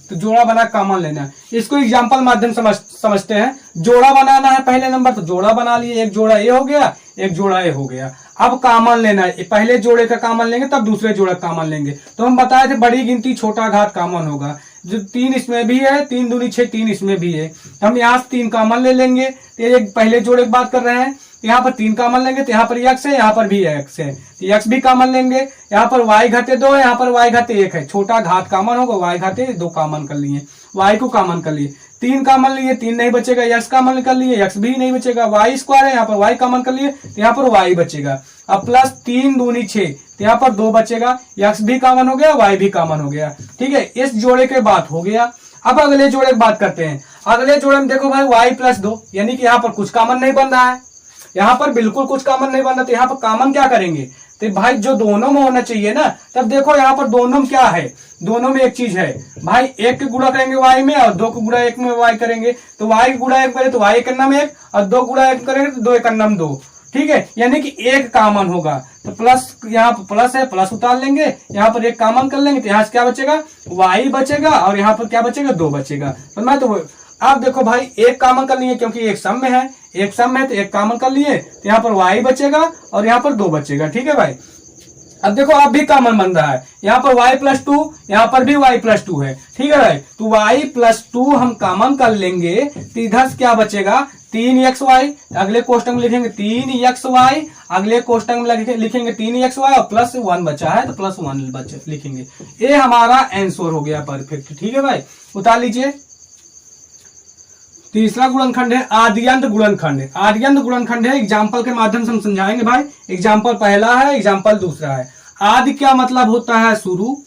तो जोड़ा बना कॉमन लेना, इसको एग्जांपल माध्यम समझते हैं। जोड़ा बनाना है पहले नंबर, तो जोड़ा बना लिए, एक जोड़ा ए हो गया, एक जोड़ा ए हो गया। अब कॉमन लेना है, पहले जोड़े का कॉमन लेंगे तब दूसरे जोड़े का कॉमन लेंगे। तो हम बताए थे बड़ी गिनती छोटा घात कॉमन होगा, जो 3 इसमें भी है, 3 दूनी 6, 3 इसमें भी है। हम यहाँ से 3 कॉमन ले लेंगे। तो एक पहले जोड़े की बात कर रहे हैं, यहाँ पर 3 कॉमन लेंगे, तो यहाँ पर यक्स है, यहाँ पर भी यक्स है, तो यक्स भी कॉमन लेंगे। यहाँ पर y घाते 2 है, यहाँ पर y घाते 1 है, छोटा घात कॉमन होगा, y घाते 2 कॉमन कर लिए, y को कॉमन कर लिए। 3 कॉमन लिए, 3 नहीं बचेगा, यक्स कॉमन कर लिए, यक्स भी नहीं बचेगा। y स्क्वायर है, यहाँ पर y कॉमन कर लिए, तो यहाँ पर y बचेगा। अब प्लस 3 दूनी 6, तो यहाँ पर 2 बचेगा, यक्स भी कॉमन हो गया, y भी कॉमन हो गया। ठीक है। इस जोड़े के बात हो गया। अब अगले जोड़े की बात करते हैं। अगले जोड़े में देखो भाई y प्लस 2, यानी कि यहाँ पर कुछ कॉमन नहीं बन रहा है, यहाँ पर बिल्कुल कुछ कॉमन नहीं बन रहा। तो यहाँ पर कॉमन क्या करेंगे, तो भाई जो दोनों में होना चाहिए ना, तब देखो यहाँ पर दोनों में क्या है, दोनों में एक चीज है भाई, 1 के गुणा करेंगे y में और 2 के गुणा 1 में y करेंगे, तो y के गुणा 1 करें तो y एक नम 1 और 2 गुणा 1 करेंगे तो 2 एक नम 2। ठीक है। यानी कि एक कॉमन होगा, तो प्लस, यहाँ पर प्लस है, प्लस उतार लेंगे, यहाँ पर एक कॉमन कर लेंगे, तो यहाँ से क्या बचेगा, y बचेगा, और यहाँ पर क्या बचेगा, 2 बचेगा। तो मैं तो अब देखो भाई एक कॉमन कर लिए, क्योंकि एक सम में है, एक सम में तो एक कॉमन कर लिए, तो यहाँ पर y बचेगा और यहाँ पर 2 बचेगा। ठीक है भाई। अब देखो अब भी कॉमन बन रहा है, यहाँ पर y प्लस 2, यहाँ पर भी y प्लस 2 है। ठीक है भाई। तो y प्लस 2 हम कॉमन कर लेंगे, तो इधर से क्या बचेगा, 3xy, अगले कोष्टक में लिखेंगे 3xy, अगले कोष्टक में लिखेंगे 3xy, और प्लस 1 बचा है तो प्लस 1 लिखेंगे। ये हमारा आंसर हो गया परफेक्ट। ठीक है भाई। उतार लीजिए। तीसरा गुणनखंड है आद्यंत गुणनखंड। आद्यंत गुणनखंड है, एग्जाम्पल के माध्यम से हम समझाएंगे भाई। एग्जाम्पल पहला है, एग्जाम्पल दूसरा है। आदि क्या मतलब होता है, शुरू।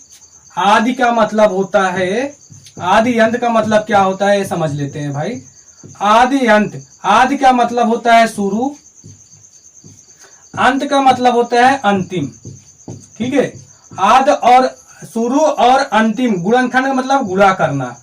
आदि का मतलब होता है, आदि अंत का मतलब क्या होता है, ये समझ लेते हैं भाई। आदि अंत, आदि का मतलब होता है शुरू, अंत का मतलब होता है अंतिम। ठीक है। आदि और शुरू और अंतिम, गुणनखंड का मतलब गुणा करना।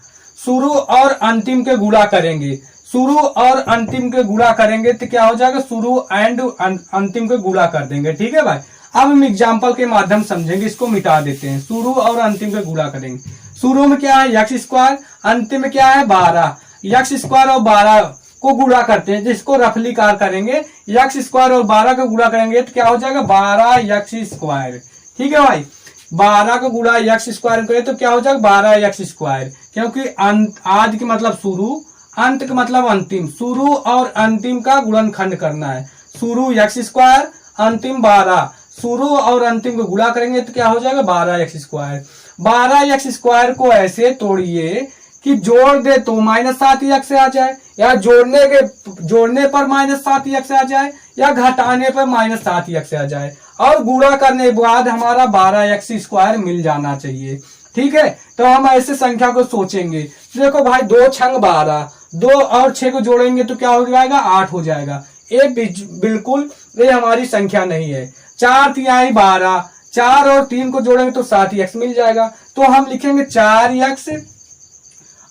शुरू और अंतिम के गुणा करेंगे, शुरू और अंतिम के गुणा करेंगे तो क्या हो जाएगा, शुरू एंड अंतिम के गुणा कर देंगे। ठीक है भाई, अब हम एग्जाम्पल के माध्यम समझेंगे, इसको मिटा देते हैं। शुरू और अंतिम के गुणा करेंगे। शुरू में क्या है एक्स स्क्वायर, अंतिम में क्या है 12। एक्स स्क्वायर और 12 को गुणा करते हैं, जिसको रफली कार करेंगे। एक्स स्क्वायर और 12 का गुणा करेंगे तो क्या हो जाएगा 12 एक्स स्क्वायर। ठीक है भाई, 12 का गुणा एक्स स्क्वायर करें तो क्या हो जाएगा 12 एक्स स्क्वायर, क्योंकि आदि के मतलब शुरू, अंत का मतलब अंतिम। शुरू और अंतिम का गुणनखंड करना है। शुरू एक्स स्क्वायर, अंतिम 12। शुरू और अंतिम को गुणा करेंगे तो क्या हो जाएगा 12 एक्स स्क्वायर। 12 एक्स स्क्वायर को ऐसे तोड़िए कि जोड़ दे तो -7 एक्स आ जाए, या जोड़ने पर -7 एक्स आ जाए, या घटाने पर -7 एक्स आ जाए, और गुणा करने के बाद हमारा 12 एक्स स्क्वायर मिल जाना चाहिए। ठीक है, तो हम ऐसे संख्या को सोचेंगे। देखो भाई 2 छंग 12, 2 और 6 को जोड़ेंगे तो क्या हो जाएगा 8 हो जाएगा। ये बिल्कुल ये हमारी संख्या नहीं है। 4 तिहाई 12, 4 और 3 को जोड़ेंगे तो 7 एक्स मिल जाएगा। तो हम लिखेंगे 4 एक्स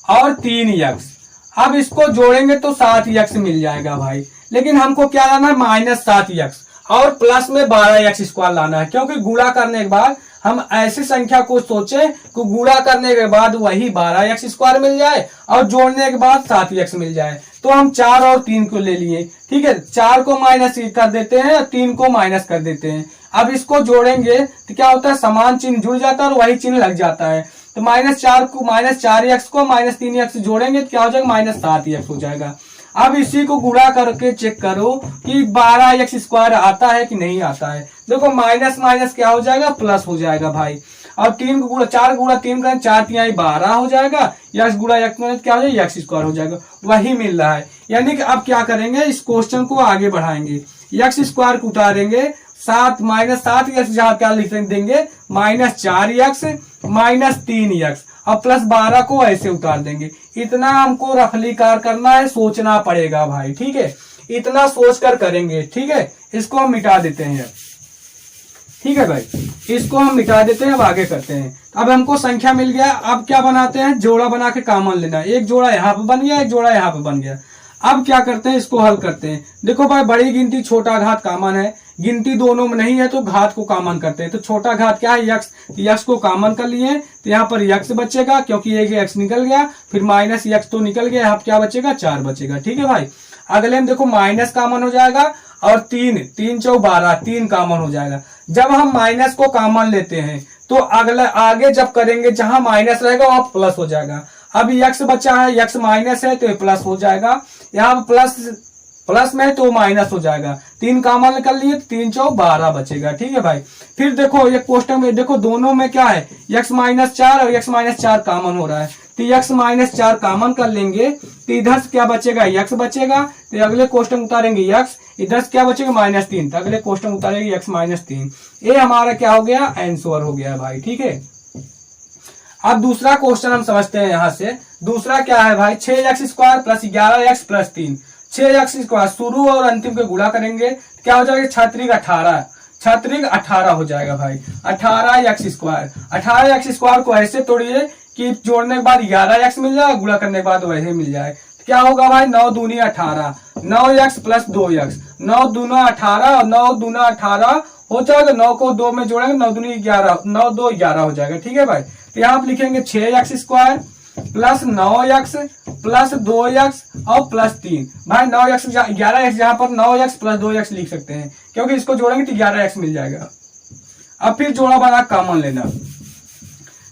और 3 एक्स। अब इसको जोड़ेंगे तो 7 एक्स मिल जाएगा भाई, लेकिन हमको क्या लाना है -7 एक्स और प्लस में 12 एक्स स्क्वायर लाना है, क्योंकि गुणा करने के बाद हम ऐसी संख्या को सोचे कि गुणा करने के बाद वही 12 एक्स स्क्वायर मिल जाए और जोड़ने के बाद 7 एक्स मिल जाए। तो हम 4 और 3 को ले लिए। ठीक है, 4 को माइनस कर देते हैं और 3 को माइनस कर देते हैं। अब इसको जोड़ेंगे तो क्या होता है समान चिन्ह जुड़ जाता है और वही चिन्ह लग जाता है। तो -4 एक्स को -3 एक्स जोड़ेंगे तो क्या हो जाएगा -7 एक्स हो जाएगा। अब इसी को गुणा करके चेक करो कि 12 एक्स स्क्वायर आता है कि नहीं आता है। देखो माइनस माइनस क्या हो जाएगा प्लस हो जाएगा भाई। और 4 गुणा 3 करें 4 तिहाई 12 हो जाएगा। एक्स गुणा एक्स में क्या हो जाएगा एक्स स्क्वायर हो जाएगा, वही मिल रहा है। यानी कि अब क्या करेंगे इस क्वेश्चन को आगे बढ़ाएंगे। एक्स स्क्वायर को उतारेंगे, -7 एक्स जहां क्या लिख देंगे -4 एक्स -3 एक्स और +12 को ऐसे उतार देंगे। इतना हमको रफली कार करना है, सोचना पड़ेगा भाई। ठीक है, इतना सोच कर करेंगे। ठीक है, इसको हम मिटा देते हैं। ठीक है भाई, इसको हम मिटा देते हैं। अब आगे करते हैं। अब हमको संख्या मिल गया। अब क्या बनाते हैं, जोड़ा बना के कॉमन लेना। एक जोड़ा यहाँ पे बन गया, एक जोड़ा यहाँ पे बन गया। अब क्या करते हैं, इसको हल करते हैं। देखो भाई बड़ी गिनती छोटा घात कॉमन है, गिनती दोनों में नहीं है तो घात को कॉमन करते हैं। तो छोटा घात क्या है यक्स, यक्स को कॉमन कर लिए तो यहाँ पर यक्स बचेगा, क्योंकि एक यक्स निकल गया, फिर माइनस यक्स तो निकल गया, यहाँ क्या बचेगा 4 बचेगा। ठीक है भाई, अगले में देखो माइनस कॉमन हो जाएगा और 3 चौ 12 3 कॉमन हो जाएगा। जब हम माइनस को कॉमन लेते हैं तो अगला आगे जब करेंगे जहां माइनस रहेगा वहां प्लस हो जाएगा। अब यक्स बचा है, यक्स माइनस है तो ये प्लस हो जाएगा, यहाँ प्लस में है तो माइनस हो जाएगा। 3 कॉमन निकल लिए तो 3 चौ 12 बचेगा। ठीक है भाई, फिर देखो ये कोष्टक में देखो दोनों में क्या है x-4 और x-4 कॉमन हो रहा है, तो x-4 कॉमन कर लेंगे तो इधर से क्या बचेगा x बचेगा, तो अगले कोष्टक उतारेंगे x, इधर से क्या बचेगा -3, तो अगले कोष्टक उतारेंगे x-3। ये हमारा क्या हो गया आंसर हो गया भाई। ठीक है, अब दूसरा क्वेश्चन हम समझते हैं। यहां से दूसरा क्या है भाई 6x² + 11x + 3। 6x² शुरू और अंतिम के गुणा करेंगे क्या हो जाएगा 6 18 हो जाएगा भाई। 18x², 18x² को ऐसे तोड़िए कि जोड़ने के बाद 11x मिल जाए, गुणा करने के बाद वैसे मिल जाए। तो क्या होगा भाई 9 दूनी 18, 9x + 2x, 9 दूना 18 और 9 दूना 18 हो जाएगा। 9 को 2 में जोड़ेंगे 9 दूनी 11, 9 2 11 हो जाएगा। ठीक है भाई, तो यहाँ आप लिखेंगे 6x² + 9x + 2x और +3। भाई 9x 11x, यहाँ पर 9x + 2x लिख सकते हैं, क्योंकि इसको जोड़ेंगे तो 11x मिल जाएगा। अब फिर जोड़ा बना कॉमन लेना।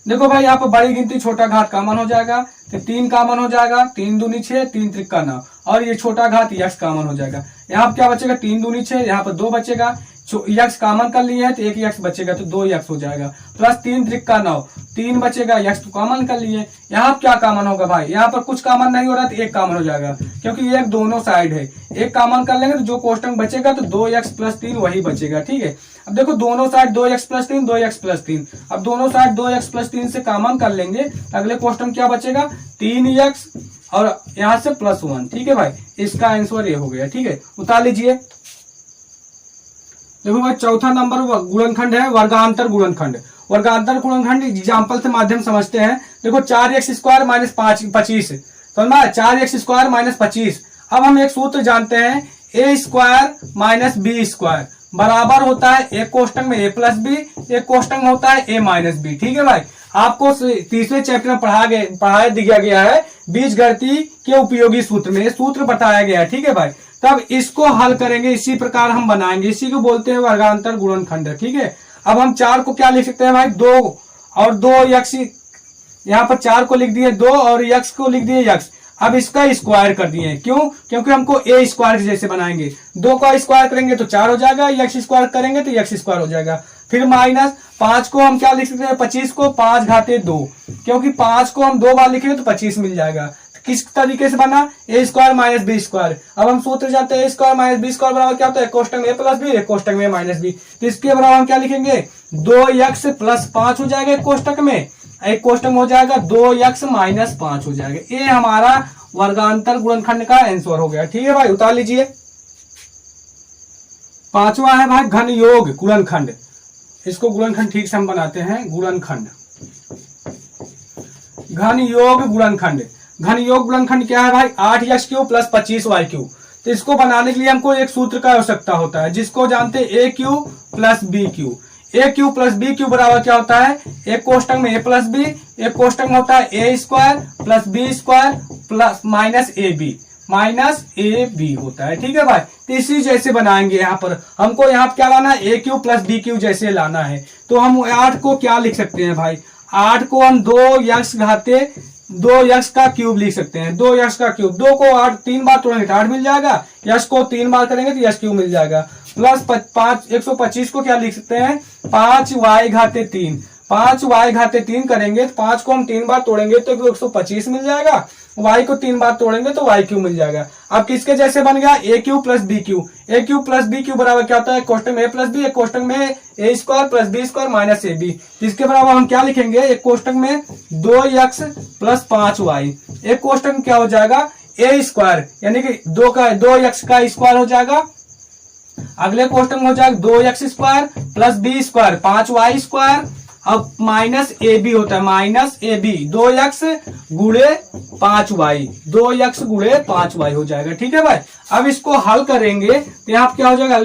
देखो भाई यहाँ पर बड़ी गिनती छोटा घात कॉमन हो जाएगा, तो 3 कॉमन हो जाएगा, 3 दूनी 6, 3 त्रिका 9, और ये छोटा घात x कॉमन हो जाएगा। यहाँ पर क्या बचेगा 3 दूनी 6, यहाँ पर 2 बचेगा, x कॉमन कर लिए हैं तो 1 x बचेगा तो 2x हो जाएगा, प्लस 3 त्रिका 9, 3 बचेगा, x तो कॉमन कर लिए। यहाँ क्या कॉमन होगा भाई, यहाँ पर कुछ कॉमन नहीं हो रहा तो 1 कॉमन हो जाएगा, क्योंकि एक दोनों साइड है। 1 कॉमन कर लेंगे तो जो कोष्टक बचेगा तो 2x + 3 वही बचेगा। ठीक है, अब देखो दोनों साइड 2x + 3, 2x + 3, अब दोनों साइड 2x + 3 से कॉमन कर लेंगे, अगले कोष्टक क्या बचेगा 3x और यहाँ से +1। ठीक है भाई, इसका आंसर ये हो गया। ठीक है, उतार लीजिए। देखो भाई चौथा नंबर गुणनखंड है वर्गांतर गुणनखंड। वर्गांतर गुणनखंड एग्जाम्पल से माध्यम समझते हैं। देखो 4x² माइनस 25, समझ 4x² माइनस 25। अब हम एक सूत्र जानते हैं, a² माइनस b² बराबर होता है एक कोष्टक में a प्लस बी, एक कोष्टक में होता है a माइनस बी। ठीक है भाई, आपको तीसरे चैप्टर में पढ़ाया दिया गया है बीजगणित के उपयोगी सूत्र में, ये सूत्र बताया गया है। ठीक है भाई, तब इसको हल करेंगे, इसी प्रकार हम बनाएंगे, इसी को बोलते हैं वर्गांतर गुणनखंड। ठीक है, अब हम 4 को क्या लिख सकते हैं भाई, 2 और 2x, यहाँ पर 4 को लिख दिए 2 और x को लिख दिए x। अब इसका स्क्वायर कर दिए, क्यों? क्योंकि हमको a² जैसे बनाएंगे, 2 का स्क्वायर करेंगे तो 4 हो जाएगा, x² करेंगे तो x² हो जाएगा। फिर माइनस 5 को हम क्या लिख सकते हैं, 25 को 5 घाते 2, क्योंकि 5 को हम 2 बार लिखेंगे तो 25 मिल जाएगा। तो किस तरीके से बना, a² माइनस b²। अब हम सूत्र जानते हैं a² माइनस b² बराबर क्या होता है, एक कोष्टक में a प्लस बी, एक कोष्टक में माइनस बी। तो इसके बराबर हम क्या लिखेंगे, 2x प्लस 5 हो जाएगा एक कोष्टक में, एक कोष्टक में हो जाएगा 2x माइनस 5 हो जाएगा। ये हमारा वर्गांतर गुणनखंड का आंसर हो गया। ठीक है भाई, उतार लीजिए। 5वां है भाई घन योग गुणनखंड। इसको गुणनखंड ठीक से हम बनाते हैं, गुणनखंड, घन योग गुणनखंड। घन योग गुणनखंड क्या है भाई, 8x³ प्लस 25y³। तो इसको बनाने के लिए हमको एक सूत्र का आवश्यकता होता है, जिसको जानते हैं a³ plus b³। a³ plus b³ बराबर क्या होता है, एक कोष्टक में a प्लस बी, एक कोष्टक में होता है a² plus b² plus minus a b होता है। ठीक है भाई, तो इसी जैसे बनाएंगे। यहाँ पर हमको यहाँ क्या लाना है, a³ प्लस b³ जैसे लाना है। तो हम 8 को क्या लिख सकते हैं भाई, 8 को हम 2x घाते 2x का क्यूब लिख सकते हैं, 2x का क्यूब। 2 को 8 3 बार तोड़ेंगे तो 8 मिल जाएगा, x को 3 बार करेंगे तो x³ मिल जाएगा। प्लस 125 को क्या लिख सकते हैं, 5y घाते 3, 5y घाते 3 करेंगे तो 5 को हम 3 बार तोड़ेंगे तो 125 मिल जाएगा, y को 3 बार तोड़ेंगे तो y³ मिल जाएगा। अब किसके जैसे बन गया, a³ plus b³। a³ plus b³ बराबर क्या होता है, कोष्टक में a प्लस बी, एक कोष्टक में a² plus b² minus ab। इसके बराबर हम क्या लिखेंगे, एक कोष्टक में 2x प्लस 5y, एक कोष्टक में क्या हो जाएगा a² यानी कि 2x का स्क्वायर हो जाएगा। अगले कोष्टक में हो जाएगा 2x² प्लस b² 5y²। अब माइनस ए बी होता है, माइनस ए बी 2x गुणे 5y, 2x गुणे 5y हो जाएगा। ठीक है भाई, अब इसको हल करेंगे तो यहाँ क्या हो जाएगा,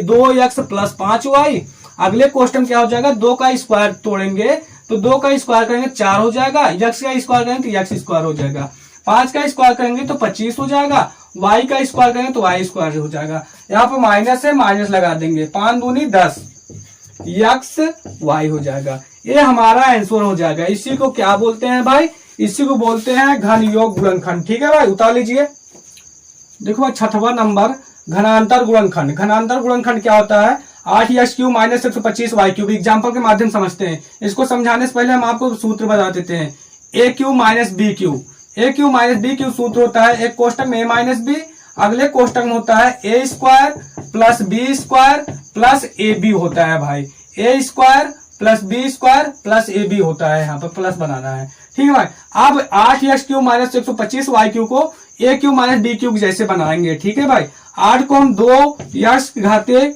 2x प्लस 5y। अगले क्वेश्चन क्या हो जाएगा, 2 का स्क्वायर तोड़ेंगे तो 2 का स्क्वायर करेंगे 4 हो जाएगा, x का स्क्वायर करेंगे तो x² हो जाएगा, 5 का स्क्वायर करेंगे तो 25 हो जाएगा, y का स्क्वायर करेंगे तो y² हो जाएगा। यहाँ पे माइनस है, माइनस लगा देंगे, 5 दूनी 10 x y हो जाएगा। ये हमारा आंसर हो जाएगा। इसी को क्या बोलते हैं भाई, इसी को बोलते हैं घन योग गुणनखंड। ठीक है भाई, उतार लीजिए। देखो भाई 6वां नंबर घनांतर गुणनखंड। घनांतर गुणनखंड क्या होता है, 8x³ माइनस 125y³। एग्जाम्पल के माध्यम समझते हैं। इसको समझाने से पहले हम आपको सूत्र बता देते हैं, a³ minus b³। a³ minus b³ सूत्र होता है, एक कोष्टक में a माइनस बी, अगले कोष्टक में होता है a² plus b² plus ab होता है भाई, a² plus b² plus ab होता है, यहाँ पर प्लस बनाना है। ठीक है भाई, अब 8x³ माइनस 125y³ को a³ माइनस b³ जैसे बनाएंगे। ठीक है भाई, 8 को हम 2x घाते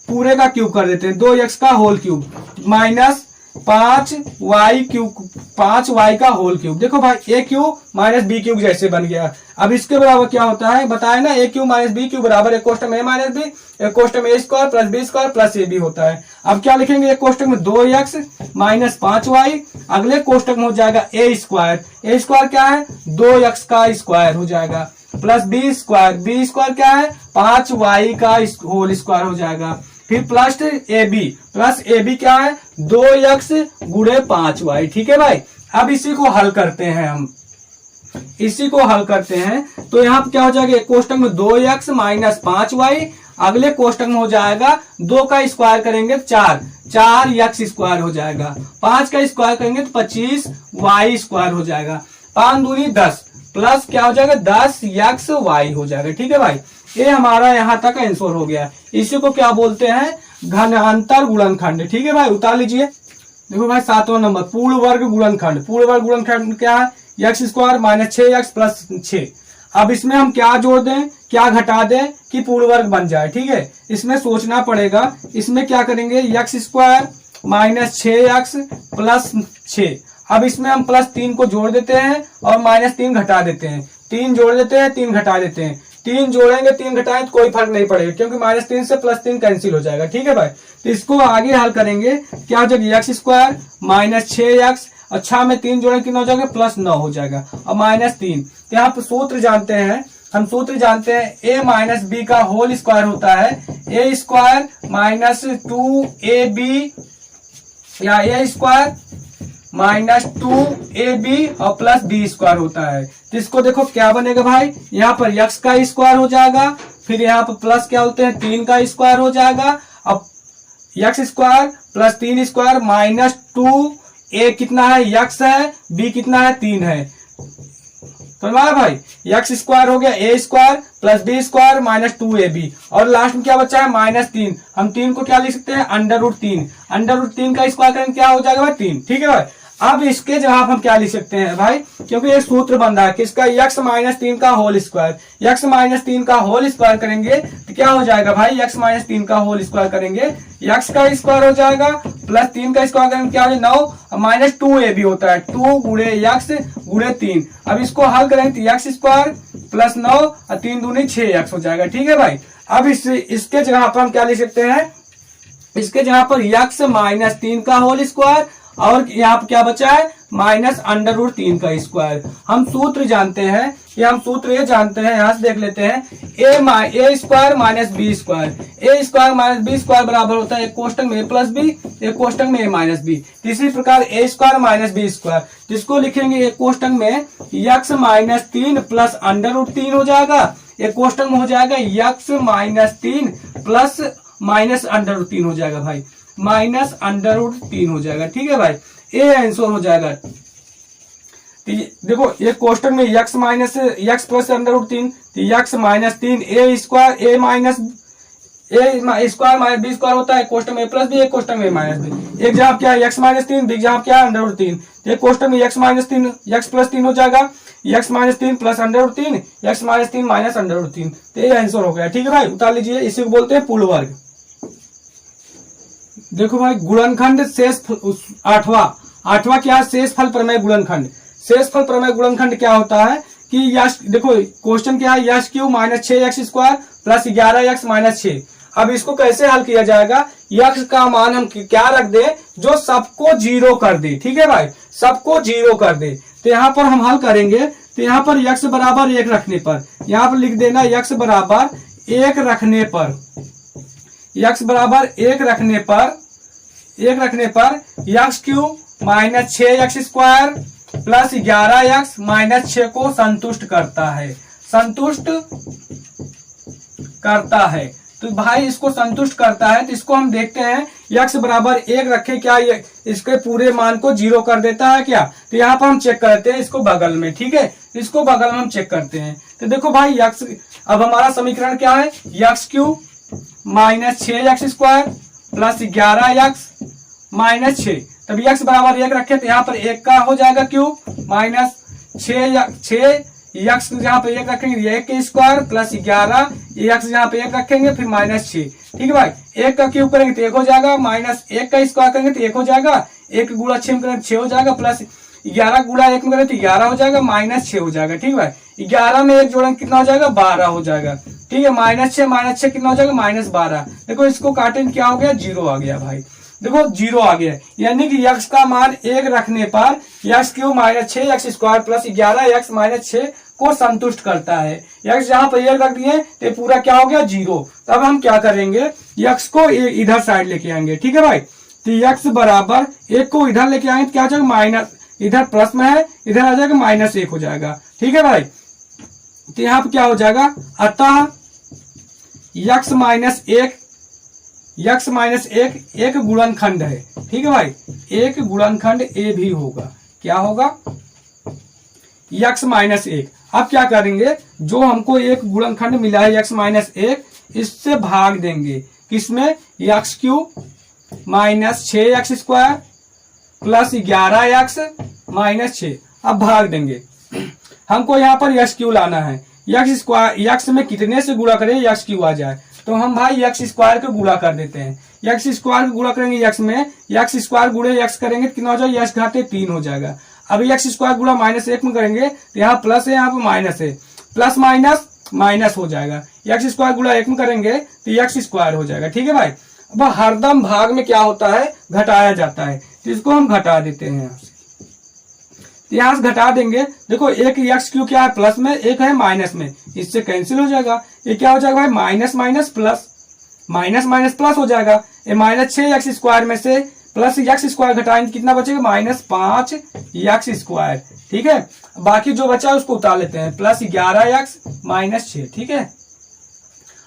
पूरे का क्यूब कर देते हैं, 2x का होल क्यूब माइनस 5y का होल क्यूब। देखो भाई a³ माइनस b³ जैसे बन गया। अब इसके बराबर क्या होता है बताए ना, a³ माइनस b³ बराबर एक कोष्टक में a माइनस बी, एक कोष्टक में a² plus b² plus ab होता है। अब क्या लिखेंगे, एक कोष्टक में 2x माइनस 5y, अगले कोष्टक में हो जाएगा a² क्या है 2x का स्क्वायर हो जाएगा, प्लस b² क्या है 5y का होल स्क्वायर हो जाएगा, फिर प्लस ए बी क्या है 2x गुणे 5y। ठीक है भाई, अब इसी को हल करते हैं हम, इसी को हल करते हैं तो यहाँ पे क्या हो जाएगा, एक कोष्टक में 2x माइनस 5y, अगले कोष्टक में हो जाएगा 2 का स्क्वायर करेंगे 4x² हो जाएगा, 5 का स्क्वायर करेंगे तो 25y² हो जाएगा, 5 दूनी 10 प्लस क्या हो जाएगा 10xy हो जाएगा। ठीक है भाई, ये हमारा यहाँ तक आंसर हो गया। इसी को क्या बोलते हैं, घनांतर गुणनखंड। ठीक है भाई, उतार लीजिए। देखो भाई 7वां नंबर पूर्ण वर्ग गुणनखंड। पूर्ण वर्ग गुणनखंड क्या है, x² माइनस 6x प्लस 6। अब इसमें हम क्या जोड़ दें, क्या घटा दें कि पूर्ण वर्ग बन जाए। ठीक है, इसमें सोचना पड़ेगा। इसमें क्या करेंगे, x² माइनस 6x प्लस 6। अब इसमें हम +3 को जोड़ देते हैं और -3 घटा देते हैं। 3 जोड़ देते हैं, 3 घटा देते हैं। 3 जोड़ेंगे, 3 घटाएं तो कोई फर्क नहीं पड़ेगा, क्योंकि -3 से +3 कैंसिल हो जाएगा। ठीक है भाई, तो इसको आगे हल करेंगे, क्या हो जाएगा, x² -6x, और 6 में 3 जोड़ेंगे कितना हो जाएगा, +9 हो जाएगा, और -3। तो यहाँ पर सूत्र जानते हैं, हम सूत्र जानते हैं, a - b का होल स्क्वायर होता है a² -2ab, या a² -2ab और +b² होता है। तो इसको देखो क्या बनेगा भाई, यहाँ पर x का स्क्वायर हो जाएगा, फिर यहाँ पर प्लस क्या होते हैं, 3 का स्क्वायर हो जाएगा, अब x² +3² -2a कितना है, x है, b कितना है, 3 है। तो भाई x² हो गया a² +b² -2ab, और लास्ट में क्या बचा है, -3। हम 3 को क्या लिख सकते हैं, √3। √3 का स्क्वायर करेंगे क्या हो जाएगा भाई, 3। ठीक है भाई, अब इसके जवाब हम क्या लिख सकते हैं भाई, क्योंकि एक सूत्र बन रहा है किसका, x - 3 का होल स्क्वायर। x - 3 का होल स्क्वायर करेंगे तो क्या हो जाएगा भाई, x - 3 का होल स्क्वायर करेंगे, x का स्क्वायर हो जाएगा, +3 का स्क्वायर करेंगे क्या हो जाएगा, 9, -2ab होता है, 2 × x × 3। अब इसको हल करेंगे तो x² +9 और 3 दूनी 6x हो जाएगा। ठीक है भाई, अब इसके जगह पर हम क्या लिख सकते हैं, इसके जगह पर x - 3 का होल स्क्वायर, और यहाँ पर क्या बचा है, -√3 का स्क्वायर। हम सूत्र जानते हैं, कि हम सूत्र ये जानते हैं, यहाँ से देख लेते हैं, a² - b² बराबर होता है एक कोष्टक में a + b, एक कोष्टक में a - b। तीसरी प्रकार a² - b², जिसको लिखेंगे एक कोष्टक में x - 3 + √3 हो जाएगा, एक कोष्टक में हो जाएगा x - 3 प्लस -√3 हो जाएगा भाई, -√3 हो जाएगा। ठीक है भाई, ए आंसर हो जाएगा। देखो ये कोष्टक में x + √3, तो x - 3 a² b² होता है, कोष्टक में a + b, एक कोष्टक में a - b। एक जहां क्या है x - 3, दूसरी जहां क्या है √3, एक कोष्टक में x - 3 x + 3 हो जाएगा, x - 3 + √3, x - 3 -√3। तो ये आंसर हो गया। ठीक है भाई, उतार लीजिए, इसी को बोलते हैं पूर्ण वर्ग। देखो भाई, गुणनखंड शेष आठवां क्या, शेषफल प्रमेय गुणनखंड। शेषफल प्रमेय गुणनखंड क्या होता है कि यश, देखो क्वेश्चन क्या है, यश क्यू -6x² + 11x - 6। अब इसको कैसे हल किया जाएगा, यक्स का मान हम क्या रख दे, जो सबको 0 कर दे। ठीक है भाई, सबको 0 कर दे। तो यहाँ पर हम हल करेंगे, तो यहाँ पर x = 1 रखने पर, यहाँ पर लिख देना x = 1 रखने पर, x = 1 रखने पर x³ -6x² + 11x - 6 को संतुष्ट करता है। तो भाई इसको संतुष्ट करता है, तो इसको हम देखते हैं, x = 1 रखे, क्या ये इसके पूरे मान को 0 कर देता है क्या। तो यहाँ पर हम चेक करते हैं इसको बगल में। ठीक है, इसको बगल में हम चेक करते हैं। तो देखो भाई x, अब हमारा समीकरण क्या है, x³ -6x² + 11x - 6। तब x = 1 रखे तो यहाँ पर 1 का हो जाएगा क्यूब, -6 x जहाँ पे 1 रखेंगे 1 के स्क्वायर + 11 x जहाँ पे 1 रखेंगे फिर -6। ठीक है भाई, 1 का क्यूब करेंगे तो 1 हो जाएगा, -1 का स्क्वायर करेंगे तो 1 हो जाएगा, 1 गुणा 6 में करेंगे 6 हो जाएगा, + 11 गुणा 1 में करेंगे तो 11 हो जाएगा, -6 हो जाएगा। ठीक है भाई, 11 में 1 जोड़ेंगे कितना हो जाएगा, 12 हो जाएगा। ठीक है, -6 कितना हो जाएगा, -12। देखो इसको काटेंगे क्या हो गया, 0 आ गया भाई। देखो 0 आ गया, यानी कि x का मान 1 रखने पर x³ -6x² + 11x - 6 को संतुष्ट करता है। x जहां पर 1 रख दिए तो पूरा क्या हो गया, 0। तब हम क्या करेंगे, x को इधर साइड लेके आएंगे। ठीक है भाई, तो x = 1 को इधर लेके आएंगे तो क्या हो जाएगा, माइनस, इधर प्लस में है, इधर आ जाएगा -1 हो जाएगा। ठीक है भाई, तो यहाँ पर क्या हो जाएगा, अतः x - 1 एक गुणनखंड है। ठीक है भाई, एक गुणनखंड a भी होगा। क्या होगा, x - 1। अब क्या करेंगे, जो हमको एक गुणनखंड मिला है x - 1, इससे भाग देंगे, किसमें, x³ -6x² + 11x - 6। अब भाग देंगे, हमको यहाँ पर x³ लाना है, x में कितने से गुणा करें x³ आ जाए, तो हम भाई x² को गुणा कर देते हैं। एक्स स्क्वायर गुणा करेंगे एक्स में, एक्स स्क्वायर गुणे एक्स करेंगे तो कितना हो जाएगा, एक्स घाते 3 हो जाएगा। अभी एक्स स्क्वायर गुणा -1 में करेंगे तो यहाँ प्लस है, यहाँ पे माइनस है, प्लस माइनस माइनस हो जाएगा। एक्स स्क्वायर गुणा 1 में करेंगे तो एक्स स्क्वायर हो जाएगा। ठीक है भाई। अब हरदम भाग में क्या होता है, घटाया जाता है, तो इसको हम घटा देते हैं यहाँ से, यहाँ से घटा देंगे। देखो एक एक्स क्यू क्या है, प्लस में, एक है माइनस में, इससे कैंसिल हो जाएगा। ये क्या हो जाएगा भाई, minus minus plus, minus minus plus हो जाएगा। ये -6 एक्स स्क्वायर में से प्लस एक्स स्क्वायर घटाएंगे कितना बचेगा, -5 एक्स स्क्वायर। ठीक है, बाकी जो बचा है उसको उतार लेते हैं, +11 एक्स -6। ठीक है,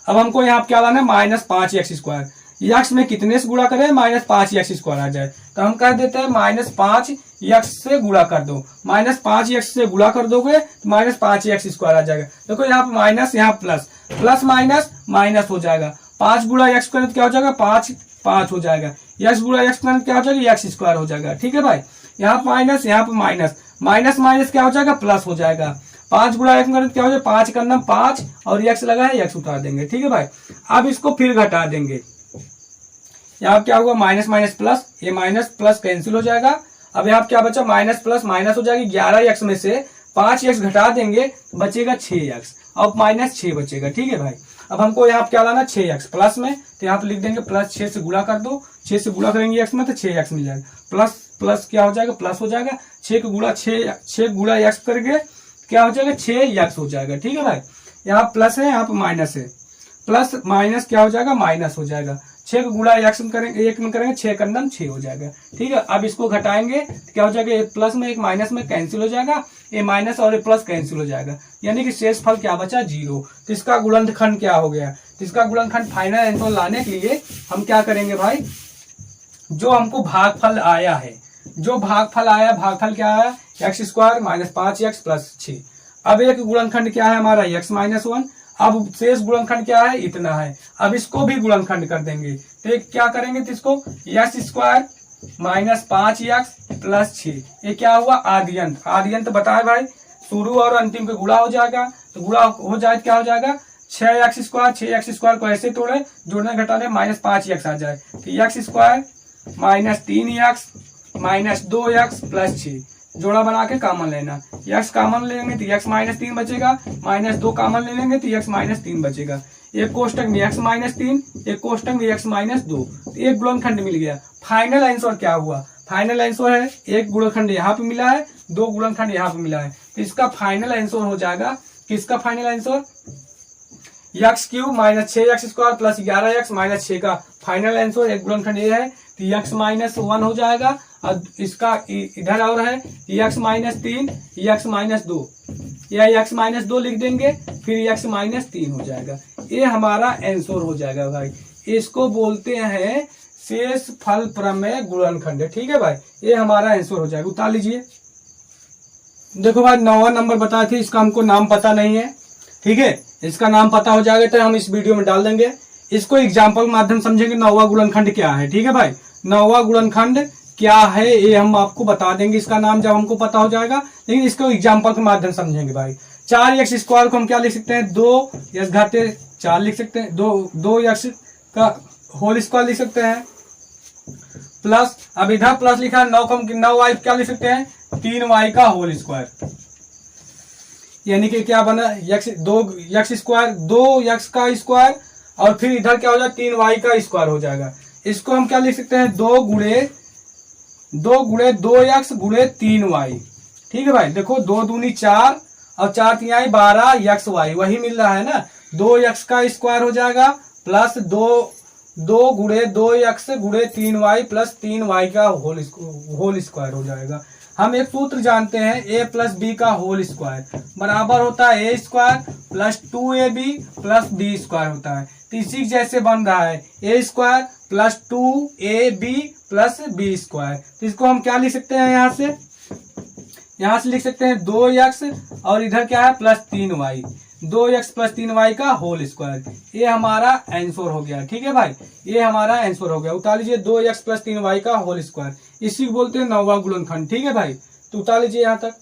अब हमको यहाँ क्या लाना है, -5 एक्स स्क्वायर। एक्स में कितने से गुणा करें, -5 एक्स स्क्वायर आ जाए, तो हम कह देते हैं -5 एक्स से गुणा कर दो। -5 एक्स से गुणा कर दोगे तो -5 एक्स स्क्वायर आ जाएगा। देखो यहाँ पे माइनस, यहाँ प्लस, प्लस माइनस माइनस हो जाएगा। 5 गुणा एक्स करें तो क्या हो जाएगा, 5 हो जाएगा। एक्स गुणा एक्स करें तो क्या हो जाएगा, एक्स स्क्वायर हो जाएगा। ठीक है भाई, यहाँ पे माइनस, यहाँ पे माइनस, माइनस माइनस क्या हो जाएगा, प्लस हो जाएगा। 5 गुणा एक्स करें तो क्या हो जाएगा, 5 का नाम 5 और एक्स लगा है, एक्स उतार देंगे। ठीक है भाई, अब इसको फिर घटा देंगे। यहाँ क्या होगा, माइनस माइनस प्लस, ये माइनस प्लस कैंसिल हो जाएगा। अब यहाँ क्या बचा, माइनस प्लस माइनस हो जाएगी। 11 एक्स में से 5 एक्स घटा देंगे बचेगा 6 एक्स, अब -6 बचेगा। ठीक है भाई, अब हमको यहाँ क्या लाना, 6 एक्स प्लस में, तो यहाँ पे लिख देंगे +6 से गुणा कर दो। 6 से गुणा करेंगे एक्स में तो 6 एक्स मिल जाएगा। प्लस प्लस क्या हो जाएगा, प्लस हो जाएगा। 6 गुणा एक्स करके क्या हो जाएगा, 6 एक्स हो जाएगा। ठीक है भाई, यहाँ प्लस है, यहाँ पे माइनस है, प्लस माइनस क्या हो जाएगा, माइनस हो जाएगा। 6 गुणा एक्स में करेंगे, 1 में करेंगे, 6 का नाम 6 हो जाएगा। ठीक है, अब इसको घटाएंगे तो क्या हो जाएगा, एक प्लस में एक माइनस में कैंसिल हो जाएगा, ये माइनस और ये प्लस कैंसिल हो जाएगा, यानी कि शेष फल क्या बचा, 0। तो इसका गुणनखंड क्या हो गया, तो इसका गुणनखंड फाइनल आंसर लाने के लिए हम क्या करेंगे भाई, जो हमको भागफल आया है, जो भागफल आया, भागफल क्या आया, एक्स स्क्वायर -5 एक्स प्लस 6। अब एक गुणनखंड क्या है हमारा, x -1। अब शेष गुणनखंड क्या है, इतना है। अब इसको भी गुणनखंड कर देंगे, तो क्या करेंगे, तो इसको एक्स स्क्वायर -5 एक्स प्लस 6, ये क्या हुआ, आदियंत। आदियंत बताए भाई, शुरू और अंतिम के गुणा हो जाएगा, तो गुणा हो जाए क्या हो जाएगा, 6 एक्स स्क्वायर। 6 एक्स स्क्वायर को ऐसे तोड़े, जोड़ने घटाने -5 एक्स आ जाए, तो x square -3 x -2 x plus 6, जोड़ा बना के कॉमन लेना। x कॉमन लेंगे तो x -3 बचेगा, -2 कॉमन ले लेंगे तो x -3 बचेगा। एक कोष्टक में x -3, एक कोष्टक में x -2, तो एक गुणनखंड मिल गया। फाइनल आंसर क्या हुआ, फाइनल आंसर है एक गुणनखंड यहाँ पे मिला है, 2 गुणनखंड यहाँ पे मिला है, तो इसका फाइनल आंसर हो जाएगा, किसका final answer, x³ -6 x square plus 11 x -6 का फाइनल आंसर एक गुणनखंड ये है, तो x -1 हो जाएगा। और इसका इधर और है x -3 x -2, या x -2 लिख देंगे, फिर x -3 हो जाएगा। ये हमारा आंसर हो जाएगा भाई, इसको बोलते हैं शेष फल प्रमेय गुणनखंड। ठीक है भाई, ये हमारा आंसर हो जाएगा, उतार लीजिए। देखो भाई 9वां नंबर बताए थे, इसका हमको नाम पता नहीं है। ठीक है, इसका नाम पता हो जाएगा तो हम इस वीडियो में डाल देंगे। इसको एग्जाम्पल के माध्यम समझेंगे 9वां गुणनखंड क्या है। ठीक है भाई, 9वां गुणनखंड क्या है ये हम आपको बता देंगे, इसका नाम जब हमको पता हो जाएगा, लेकिन इसको एग्जाम्पल के माध्यम समझेंगे भाई। 4 एक्स स्क्वायर को हम क्या लिख सकते हैं, 2 एक्स घाते 4 लिख सकते हैं, 2 एक्स का होल स्क्वायर लिख सकते हैं, प्लस अब इधर प्लस लिखा है 9 को हम 9y क्या लिख सकते हैं, 3y का होल स्क्वायर, यानी कि क्या बना, 2 एक्स स्क्वायर, 2 एक्स का स्क्वायर और फिर इधर क्या हो जाएगा 3y का स्क्वायर हो जाएगा। इसको हम क्या लिख सकते हैं, 2 गुणे 2x गुणे 3y। ठीक है भाई, देखो 2 दूनी 4 और 4 3 12 xy, वही मिल रहा है ना, 2x का स्क्वायर हो जाएगा प्लस 2 गुणे 2x गुणे 3y प्लस 3y का होल स्क्वायर हो जाएगा। हम एक सूत्र जानते हैं, a प्लस बी का होल स्क्वायर बराबर होता है a square plus 2ab plus b square होता है। तो इसी जैसे बन रहा है a square plus 2ab plus b square. तो इसको हम क्या लिख सकते हैं, यहाँ से लिख सकते हैं 2x और इधर क्या है plus 3y, 2x plus 3y का होल स्क्वायर। ये हमारा आंसर हो गया। ठीक है भाई, ये हमारा आंसर हो गया। उतार लीजिए 2x प्लस 3y का होल स्क्वायर, इसी को बोलते हैं 9वां गुणनखंड। ठीक है भाई, तो उतार लीजिए यहाँ तक।